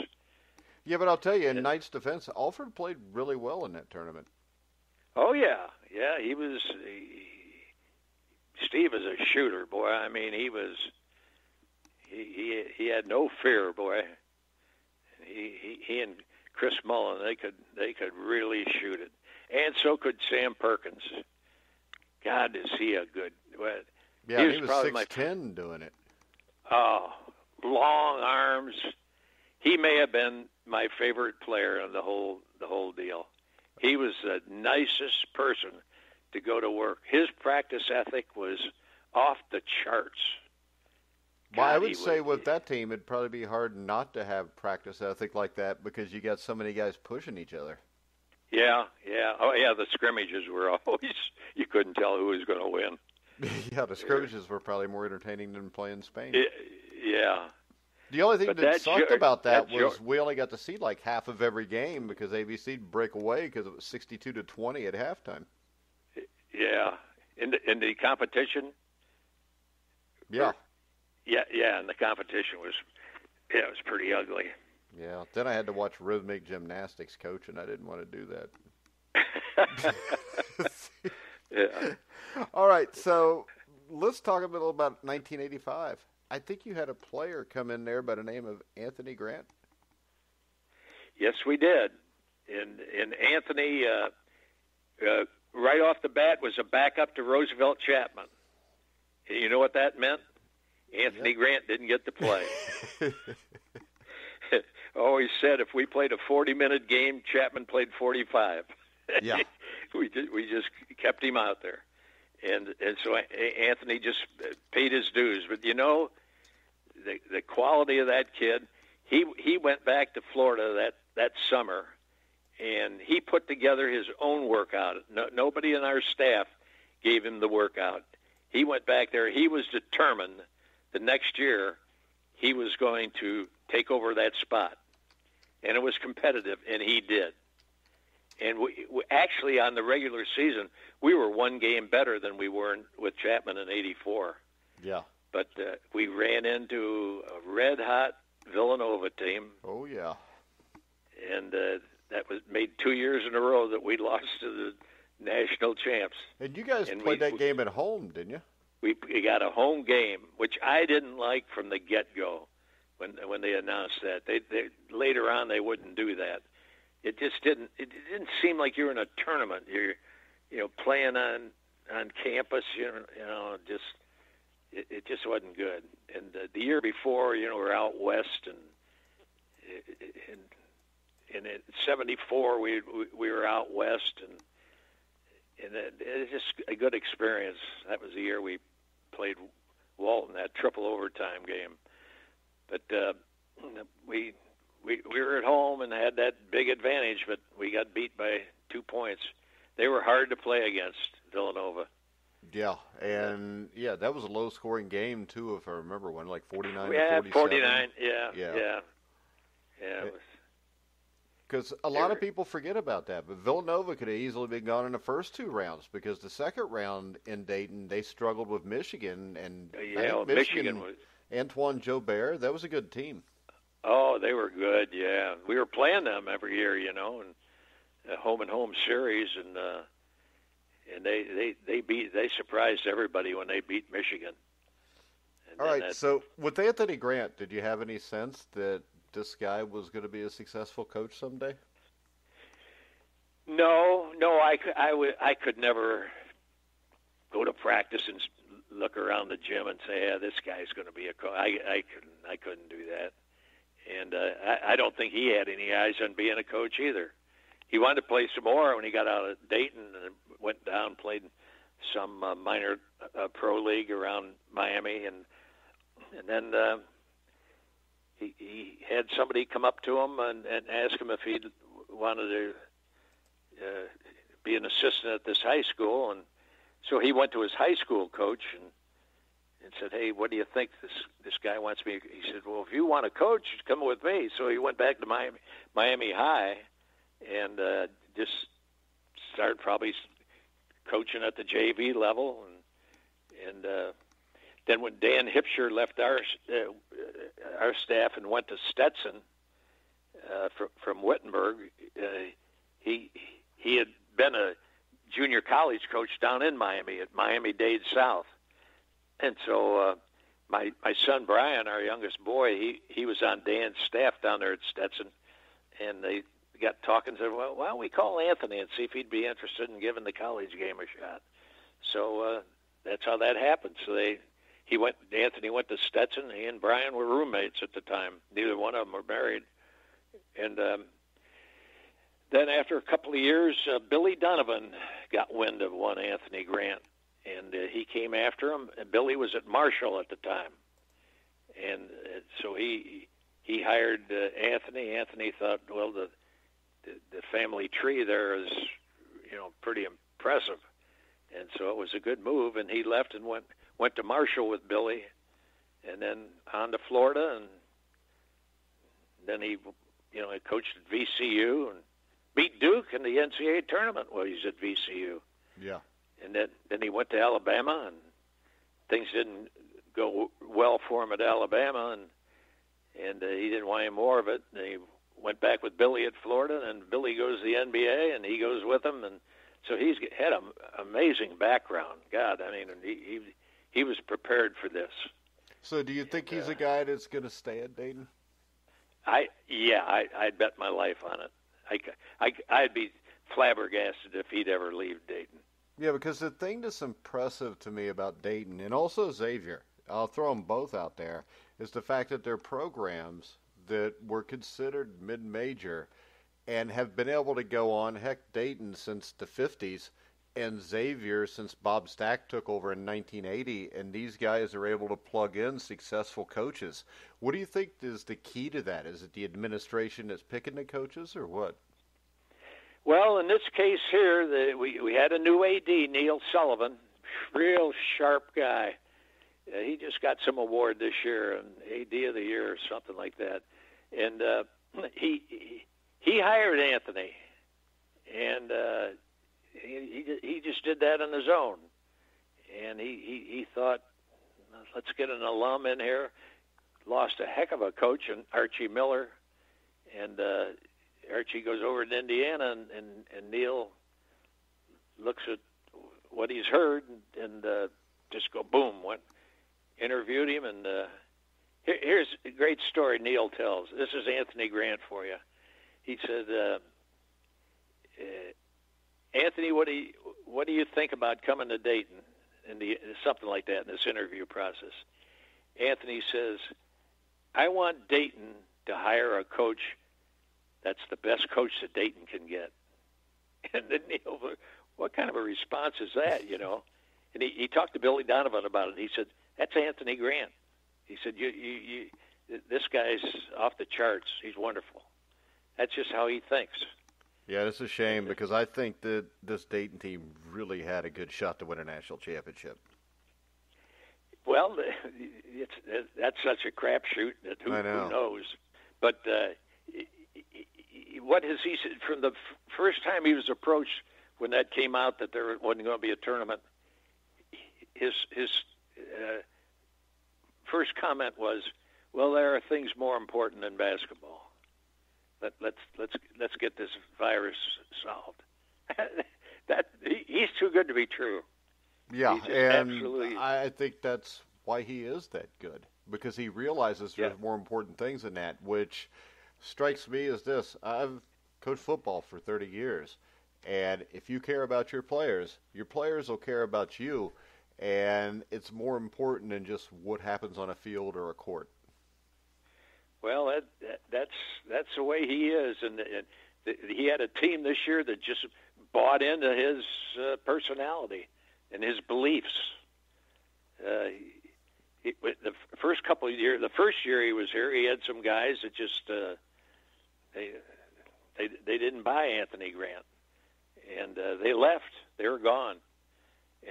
Yeah, but I'll tell you, in Knight's defense, Alford played really well in that tournament. Oh yeah, he was. Steve is a shooter, boy. I mean, he had no fear, boy. He and Chris Mullen, they could really shoot it, and so could Sam Perkins. God, is he a good? Well, yeah, he was 6'10" doing it. Oh, long arms. He may have been my favorite player in the whole deal. He was the nicest person to go to work. His practice ethic was off the charts. Well, I would say with that team, it'd probably be hard not to have practice ethic like that because you got so many guys pushing each other. Yeah. Oh, yeah, the scrimmages were always, you couldn't tell who was going to win. Yeah, the scrimmages were probably more entertaining than playing Spain. Yeah. The only thing that sucked about that was we only got to see like half of every game because AVC'd break away because it was 62-20 at halftime. Yeah. In the competition? Yeah. Yeah, and the competition was pretty ugly. Yeah, then I had to watch rhythmic gymnastics coach, and I didn't want to do that. Yeah. All right, so let's talk a little about 1985. I think you had a player come in there by the name of Anthony Grant. Yes, we did. And Anthony, right off the bat, was a backup to Roosevelt Chapman. And you know what that meant? Anthony Grant didn't get to play. Always said if we played a 40-minute game, Chapman played 45. Yeah. we just kept him out there. And so Anthony just paid his dues. But the quality of that kid, he went back to Florida that summer, and he put together his own workout. Nobody in our staff gave him the workout. He went back there. He was determined the next year he was going to take over that spot. And it was competitive, and he did. And we actually, on the regular season, we were one game better than we were with Chapman in '84. Yeah. But we ran into a red-hot Villanova team. Oh, yeah. And that was made 2 years in a row that we lost to the national champs. And you guys played that game at home, didn't you? We got a home game, which I didn't like from the get-go when they announced that. They later on they wouldn't do that. It just didn't. It didn't seem like you were in a tournament. You're playing on campus. It just wasn't good. And the year before, we're out west, and in '74 we were out west, and it's just a good experience. That was the year we played Walton, that triple overtime game. But we were at home and had that big advantage, but we got beat by 2 points. They were hard to play against, Villanova. Yeah, and that was a low-scoring game too, if I remember one, like 49 to 47. 49. Yeah. Because a lot of people forget about that, but Villanova could have easily been gone in the first two rounds because the second round in Dayton they struggled with Michigan, and Michigan was Antoine Jobert. That was a good team. Oh, they were good. Yeah, we were playing them every year, and a home series, and they surprised everybody when they beat Michigan. All right. So with Anthony Grant, did you have any sense that this guy was going to be a successful coach someday? No, I could never go to practice and look around the gym and say, "Yeah, this guy's going to be a coach." I couldn't do that, and I don't think he had any eyes on being a coach either. He wanted to play some more when he got out of Dayton and went down, played some minor pro league around Miami, and then he had somebody come up to him and ask him if he wanted to be an assistant at this high school, and so he went to his high school coach and said, "Hey, what do you think this guy wants me?" He said, "Well, if you want to coach, come with me." So he went back to Miami High, and just started probably coaching at the JV level, and then when Dan Hipsher left our staff and went to Stetson from Wittenberg, he had been a junior college coach down in Miami at Miami-Dade South. And so my son Brian, our youngest boy, he was on Dan's staff down there at Stetson, and they got talking and said, well, why don't we call Anthony and see if he'd be interested in giving the college game a shot. So that's how that happened. So Anthony went to Stetson. He and Brian were roommates at the time. Neither one of them were married. And then after a couple of years, Billy Donovan got wind of one Anthony Grant, and he came after him. And Billy was at Marshall at the time, and so he hired Anthony. Anthony thought, well, the family tree there is, pretty impressive, and so it was a good move. And he left and went to Marshall with Billy, and then on to Florida, and then he coached at VCU and beat Duke in the NCAA tournament while he's at VCU. Yeah. And then he went to Alabama, and things didn't go well for him at Alabama, and he didn't want any more of it. And he went back with Billy at Florida, and Billy goes to the NBA, and he goes with him, and so he's had an amazing background. God, I mean, he was prepared for this. So do you think he's a guy that's going to stay at Dayton? I'd bet my life on it. I'd be flabbergasted if he'd ever leave Dayton. Yeah, because the thing that's impressive to me about Dayton, and also Xavier, I'll throw them both out there, is the fact that they're programs that were considered mid-major and have been able to go on, heck, Dayton since the 50s, and Xavier since Bob Stack took over in 1980, and these guys are able to plug in successful coaches. What do you think is the key to that? Is it the administration that's picking the coaches, or what? Well, in this case here, we had a new AD, Neil Sullivan, real sharp guy. He just got some award this year, an AD of the year or something like that. And he hired Anthony, and he just did that on his own. And he thought, let's get an alum in here. Lost a heck of a coach in Archie Miller, and Archie goes over to Indiana, and Neil looks at what he's heard and just go boom, interviewed him, and here's a great story Neil tells. This is Anthony Grant for you. He said, Anthony, what do you think about coming to Dayton? And something like that in this interview process. Anthony says, I want Dayton to hire a coach that's the best coach that Dayton can get. And then Neil, what kind of a response is that, And he talked to Billy Donovan about it. He said, that's Anthony Grant. He said, this guy's off the charts. He's wonderful. That's just how he thinks. Yeah, it's a shame because I think that this Dayton team really had a good shot to win a national championship. Well, that's such a crapshoot that who knows. But what has he said from the first time he was approached when that came out that there wasn't going to be a tournament? His first comment was, "Well, there are things more important than basketball. Let's get this virus solved." He's too good to be true. Yeah, and absolutely. I think that's why he is that good, because he realizes there's more important things than that, which strikes me as this. I've coached football for 30 years, and if you care about your players will care about you, and it's more important than just what happens on a field or a court. Well, that's the way he is, and he had a team this year that just bought into his personality and his beliefs. The first couple of years, the first year he was here, he had some guys that just they didn't buy Anthony Grant, and they left. They were gone.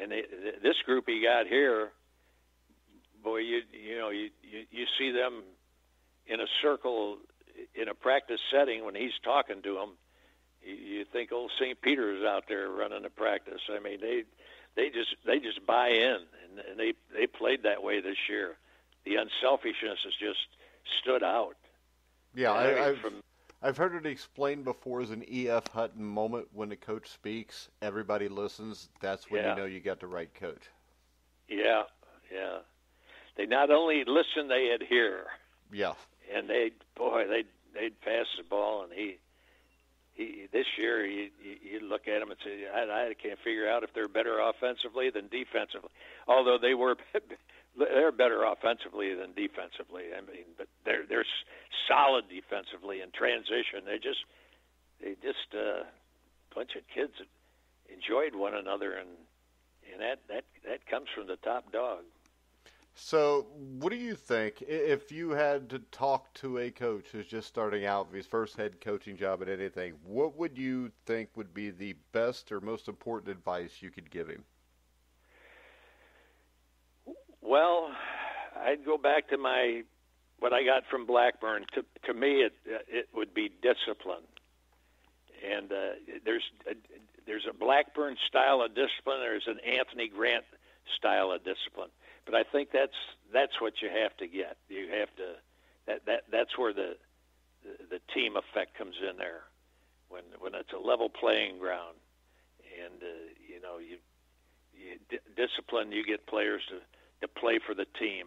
And this group he got here boy, you see them in a circle in a practice setting when he's talking to them. You think old St. Peter is out there running a practice. I mean, they just buy in, and they played that way this year. The unselfishness has just stood out. Yeah, I've heard it explained before as an E.F. Hutton moment. When the coach speaks, everybody listens. That's when you know you got the right coach. Yeah. They not only listen, they adhere. Yeah. And they'd pass the ball, and he this year you look at him and say, I can't figure out if they're better offensively than defensively. Although they're better offensively than defensively. I mean, but they're solid defensively in transition. They just bunch of kids that enjoyed one another, and that comes from the top dog. So, what do you think, if you had to talk to a coach who's just starting out with his first head coaching job at anything, what would you think would be the best or most important advice you could give him? Well, I'd go back to what I got from Blackburn. To me, it would be discipline. And there's a Blackburn style of discipline. There's an Anthony Grant style of discipline. But I think that's what you have to get. You have to that's where the team effect comes in there, when it's a level playing ground, and you discipline. You get players to play for the team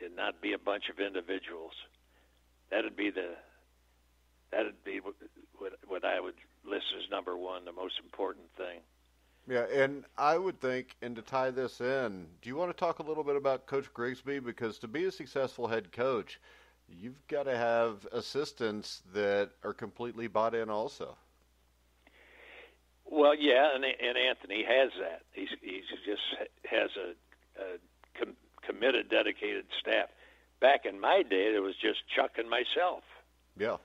and not be a bunch of individuals. That'd be what I would list as number one, the most important thing. Yeah, and I would think, and to tie this in, do you want to talk a little bit about Coach Grigsby? Because to be a successful head coach, you've got to have assistants that are completely bought in also. Well, yeah, and Anthony has that. He just has a committed, dedicated staff. Back in my day, it was just Chuck and myself. Yeah.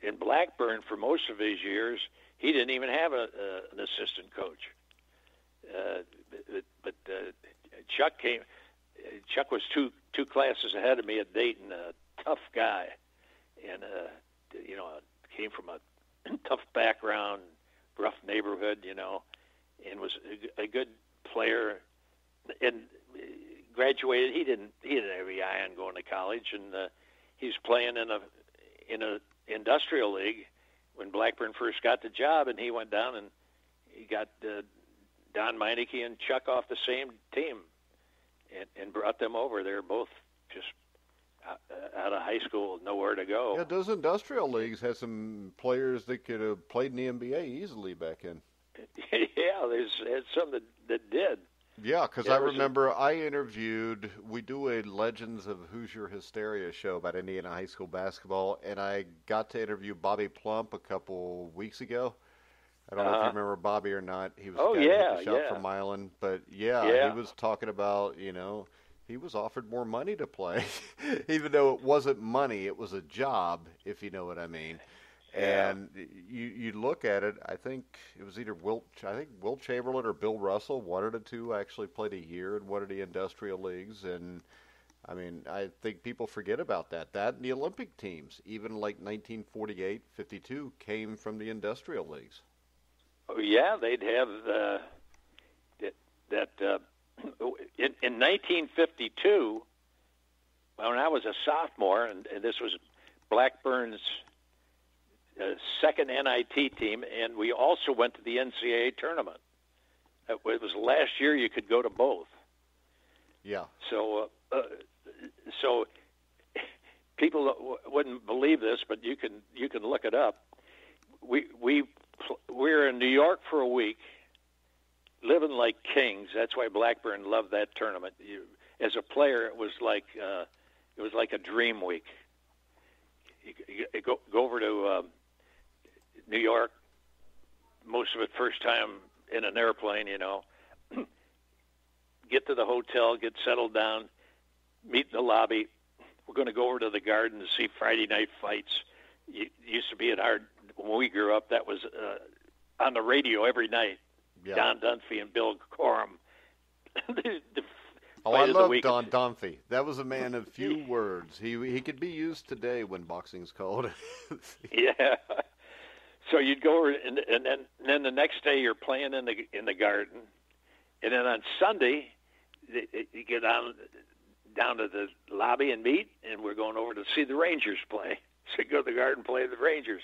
In Blackburn, for most of his years, he didn't even have an assistant coach. But Chuck came. Chuck was two classes ahead of me at Dayton. A tough guy, and came from a tough background, rough neighborhood, and was a good player. And graduated. He didn't have the eye on going to college, and he's playing in a industrial league when Blackburn first got the job, and he went down and he got Don Meineke and Chuck off the same team and brought them over. They were both just out of high school, nowhere to go. Yeah, those industrial leagues had some players that could have played in the NBA easily back in. Yeah, there's some that did. Yeah, because I remember we do a Legends of Hoosier Hysteria show about Indiana high school basketball, and I got to interview Bobby Plump a couple weeks ago. I don't know if you remember Bobby or not. He was the shot from Milan, but he was talking about, he was offered more money to play, even though it wasn't money, it was a job, if you know what I mean. Yeah. And you look at it, I think it was either Will Chamberlain or Bill Russell, one of the two actually played a year in one of the industrial leagues. And, I mean, I think people forget about that. That and the Olympic teams, even like 1948, 52, came from the industrial leagues. Oh, yeah, they'd have in 1952, when I was a sophomore, and this was Blackburn's second NIT team, and we also went to the NCAA tournament. It was last year you could go to both. Yeah. So people wouldn't believe this, but you can look it up. We were in New York for a week, living like kings. That's why Blackburn loved that tournament. As a player, it was like a dream week. You go over to New York, most of it first time in an airplane, get to the hotel, get settled down, meet in the lobby. We're going to go over to the Garden to see Friday night fights. It used to be when we grew up, that was on the radio every night. Yeah. Don Dunphy and Bill Corum. The Oh, I love Don Dunphy. That was a man of few words. He could be used today when boxing's called. Yeah. So you'd go over, and then the next day you're playing in the garden, and then on Sunday you get down to the lobby and meet, and we're going over to see the Rangers play. So you go to the garden and play the Rangers.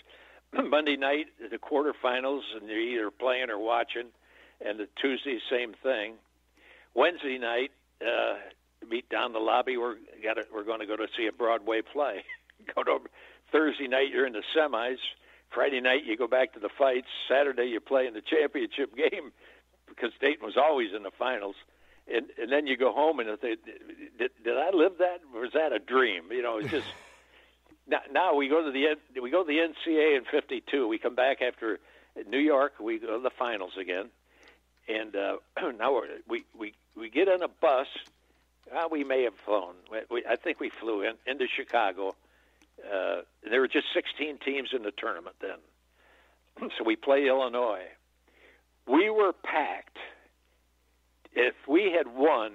Monday night, the quarterfinals, and you're either playing or watching, and the Tuesday, same thing. Wednesday night, meet down the lobby. We're going to go to see a Broadway play. Thursday night, you're in the semis. Friday night, you go back to the fights. Saturday, you play in the championship game because Dayton was always in the finals. And then you go home and did I live that, or was that a dream? It's just now we go to the NCAA in '52. We come back after New York. We go to the finals again, and now we get on a bus. We may have flown. I think we flew into Chicago. There were just 16 teams in the tournament then. So we play Illinois. We were packed. If we had won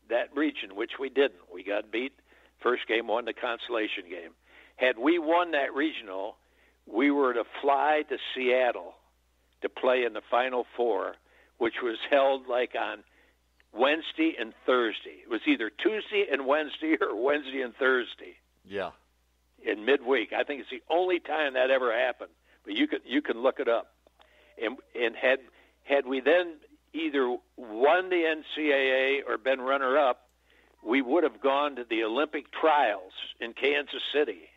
that region, which we didn't, we got beat first game, won the consolation game. Had we won that regional, we were to fly to Seattle to play in the Final Four, which was held like on Wednesday and Thursday. It was either Tuesday and Wednesday or Wednesday and Thursday. Yeah. In midweek. I think it's the only time that ever happened. But you can look it up. And had we then either won the NCAA or been runner-up, we would have gone to the Olympic trials in Kansas City,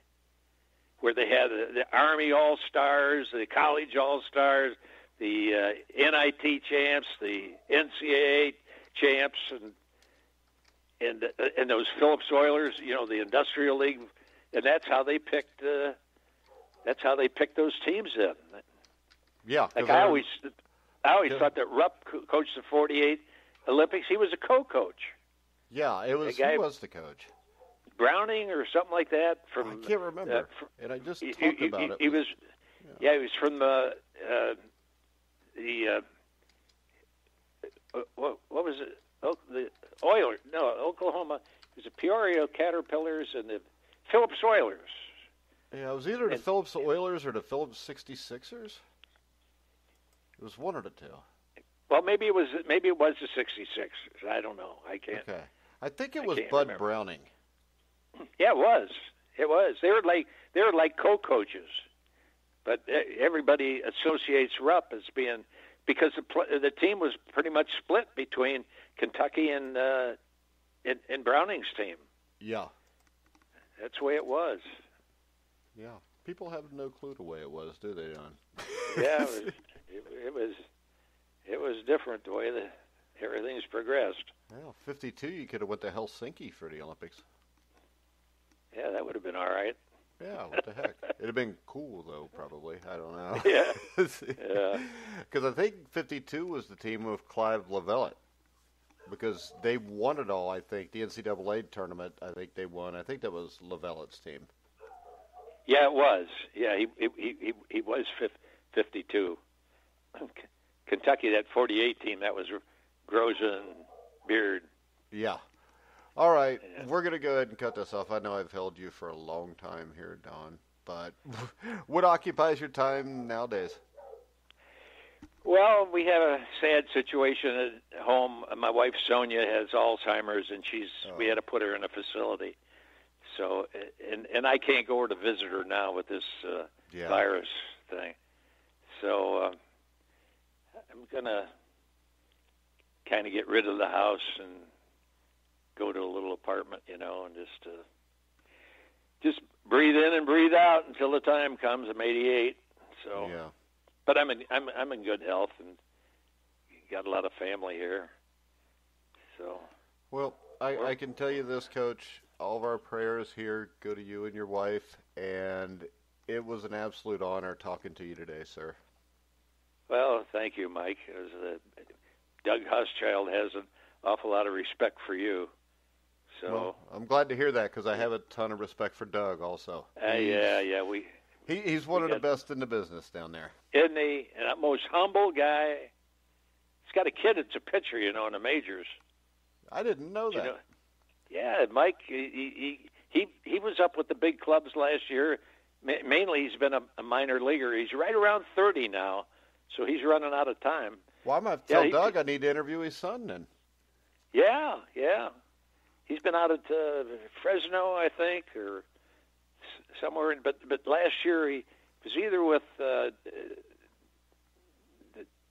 where they had the Army All-Stars, the College All-Stars, the NIT champs, the NCAA champs, and those Phillips Oilers, the Industrial League, and that's how they picked. That's how they picked those teams in. Yeah, like I always thought that Rupp coached the '48 Olympics. He was a co-coach. Yeah, it was. He was the coach. Browning or something like that. From I can't remember. And I just talked about it. He was. Yeah, he was from the. What was it? The Oilers. No, Oklahoma. It was the Peoria Caterpillars and the Phillips Oilers. Yeah, it was either the Phillips Oilers or the Phillips 66ers. It was one of the two. Well, maybe it was the 66ers. I don't know. I can't. Okay. I think it was Bud Browning. Yeah, it was. It was. They were like co-coaches, but everybody associates Rupp as being, because the team was pretty much split between Kentucky and Browning's team. Yeah. That's the way it was. Yeah. People have no clue the way it was, do they, Don? Yeah, it was different the way that everything's progressed. Well, '52, you could have went to Helsinki for the Olympics. Yeah, that would have been all right. Yeah, what the heck? It'd have been cool, though, probably. I don't know. Yeah. Yeah. Because I think '52 was the team with Clive Leveillette. Because they won it all, I think. The NCAA tournament, I think they won. I think that was Levellette's team. Yeah, it was. Yeah, he was 52. Kentucky, that 48 team, that was Groza and Beard. Yeah. All right, We're going to go ahead and cut this off. I know I've held you for a long time here, Don, but what occupies your time nowadays? Well, we have a sad situation at home. My wife, Sonia, has Alzheimer's, and we had to put her in a facility. So, and I can't go over to visit her now with this virus thing. So I'm going to kind of get rid of the house and go to a little apartment, and just breathe in and breathe out until the time comes. I'm 88, so. Yeah. But I'm in good health and got a lot of family here. So. Well, I can tell you this, Coach. All of our prayers here go to you and your wife, and it was an absolute honor talking to you today, sir. Well, thank you, Mike. Doug Huschild has an awful lot of respect for you. So well, I'm glad to hear that because I have a ton of respect for Doug also. He's one of the best in the business down there. Isn't he? And the most humble guy. He's got a kid that's a pitcher, in the majors. I didn't know that. You know, yeah, Mike, he was up with the big clubs last year. Mainly, he's been a minor leaguer. He's right around 30 now, so he's running out of time. Well, I'm going to have to tell Doug I need to interview his son then. Yeah. He's been out at Fresno, I think, or somewhere. But last year he was either with the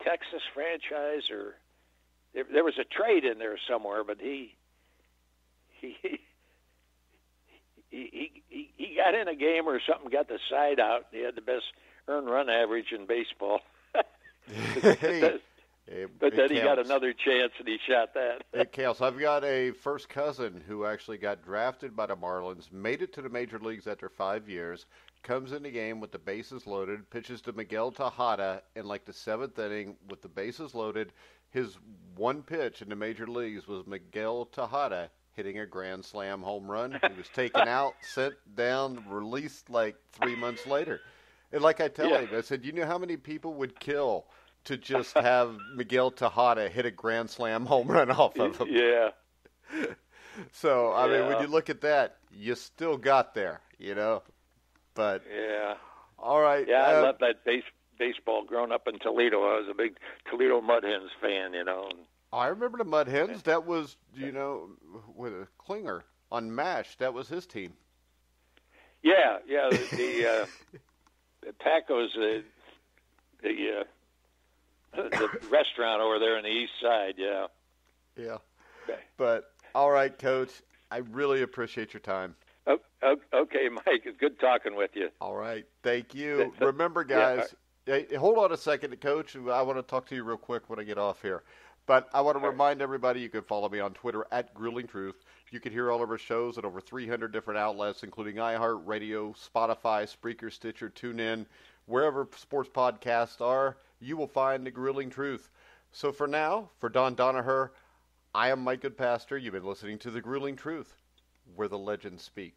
Texas franchise or there was a trade in there somewhere. But he got in a game or something, got the side out. He had the best earned run average in baseball. But then he got another chance, and he shot that. It counts. I've got a first cousin who actually got drafted by the Marlins, made it to the major leagues after 5 years, comes in the game with the bases loaded, pitches to Miguel Tejada in like the 7th inning with the bases loaded. His one pitch in the major leagues was Miguel Tejada hitting a grand slam home run. He was taken out, sent down, released like 3 months later. And like I tell him, I said, you know how many people would kill to just have Miguel Tejada hit a grand slam home run off of him? Yeah. So, I mean, when you look at that, you still got there, you know? But, all right. Yeah, I love that baseball growing up in Toledo. I was a big Toledo Mud Hens fan, you know. I remember the Mud Hens. That was, you know, with a Klinger on MASH. That was his team. Yeah. The Tacos, the restaurant over there on the east side, yeah. But, all right, Coach, I really appreciate your time. Okay, Mike, it's good talking with you. All right, thank you. Remember, guys, hey, hold on a second, Coach. I want to talk to you real quick when I get off here. But I want to remind everybody you can follow me on Twitter at Grueling Truth. You can hear all of our shows at over 300 different outlets, including iHeartRadio, Spotify, Spreaker, Stitcher, TuneIn. Wherever sports podcasts are, you will find the Grueling Truth. So for now, for Don Donoher, I am Mike Goodpaster. You've been listening to the Grueling Truth, where the legends speak.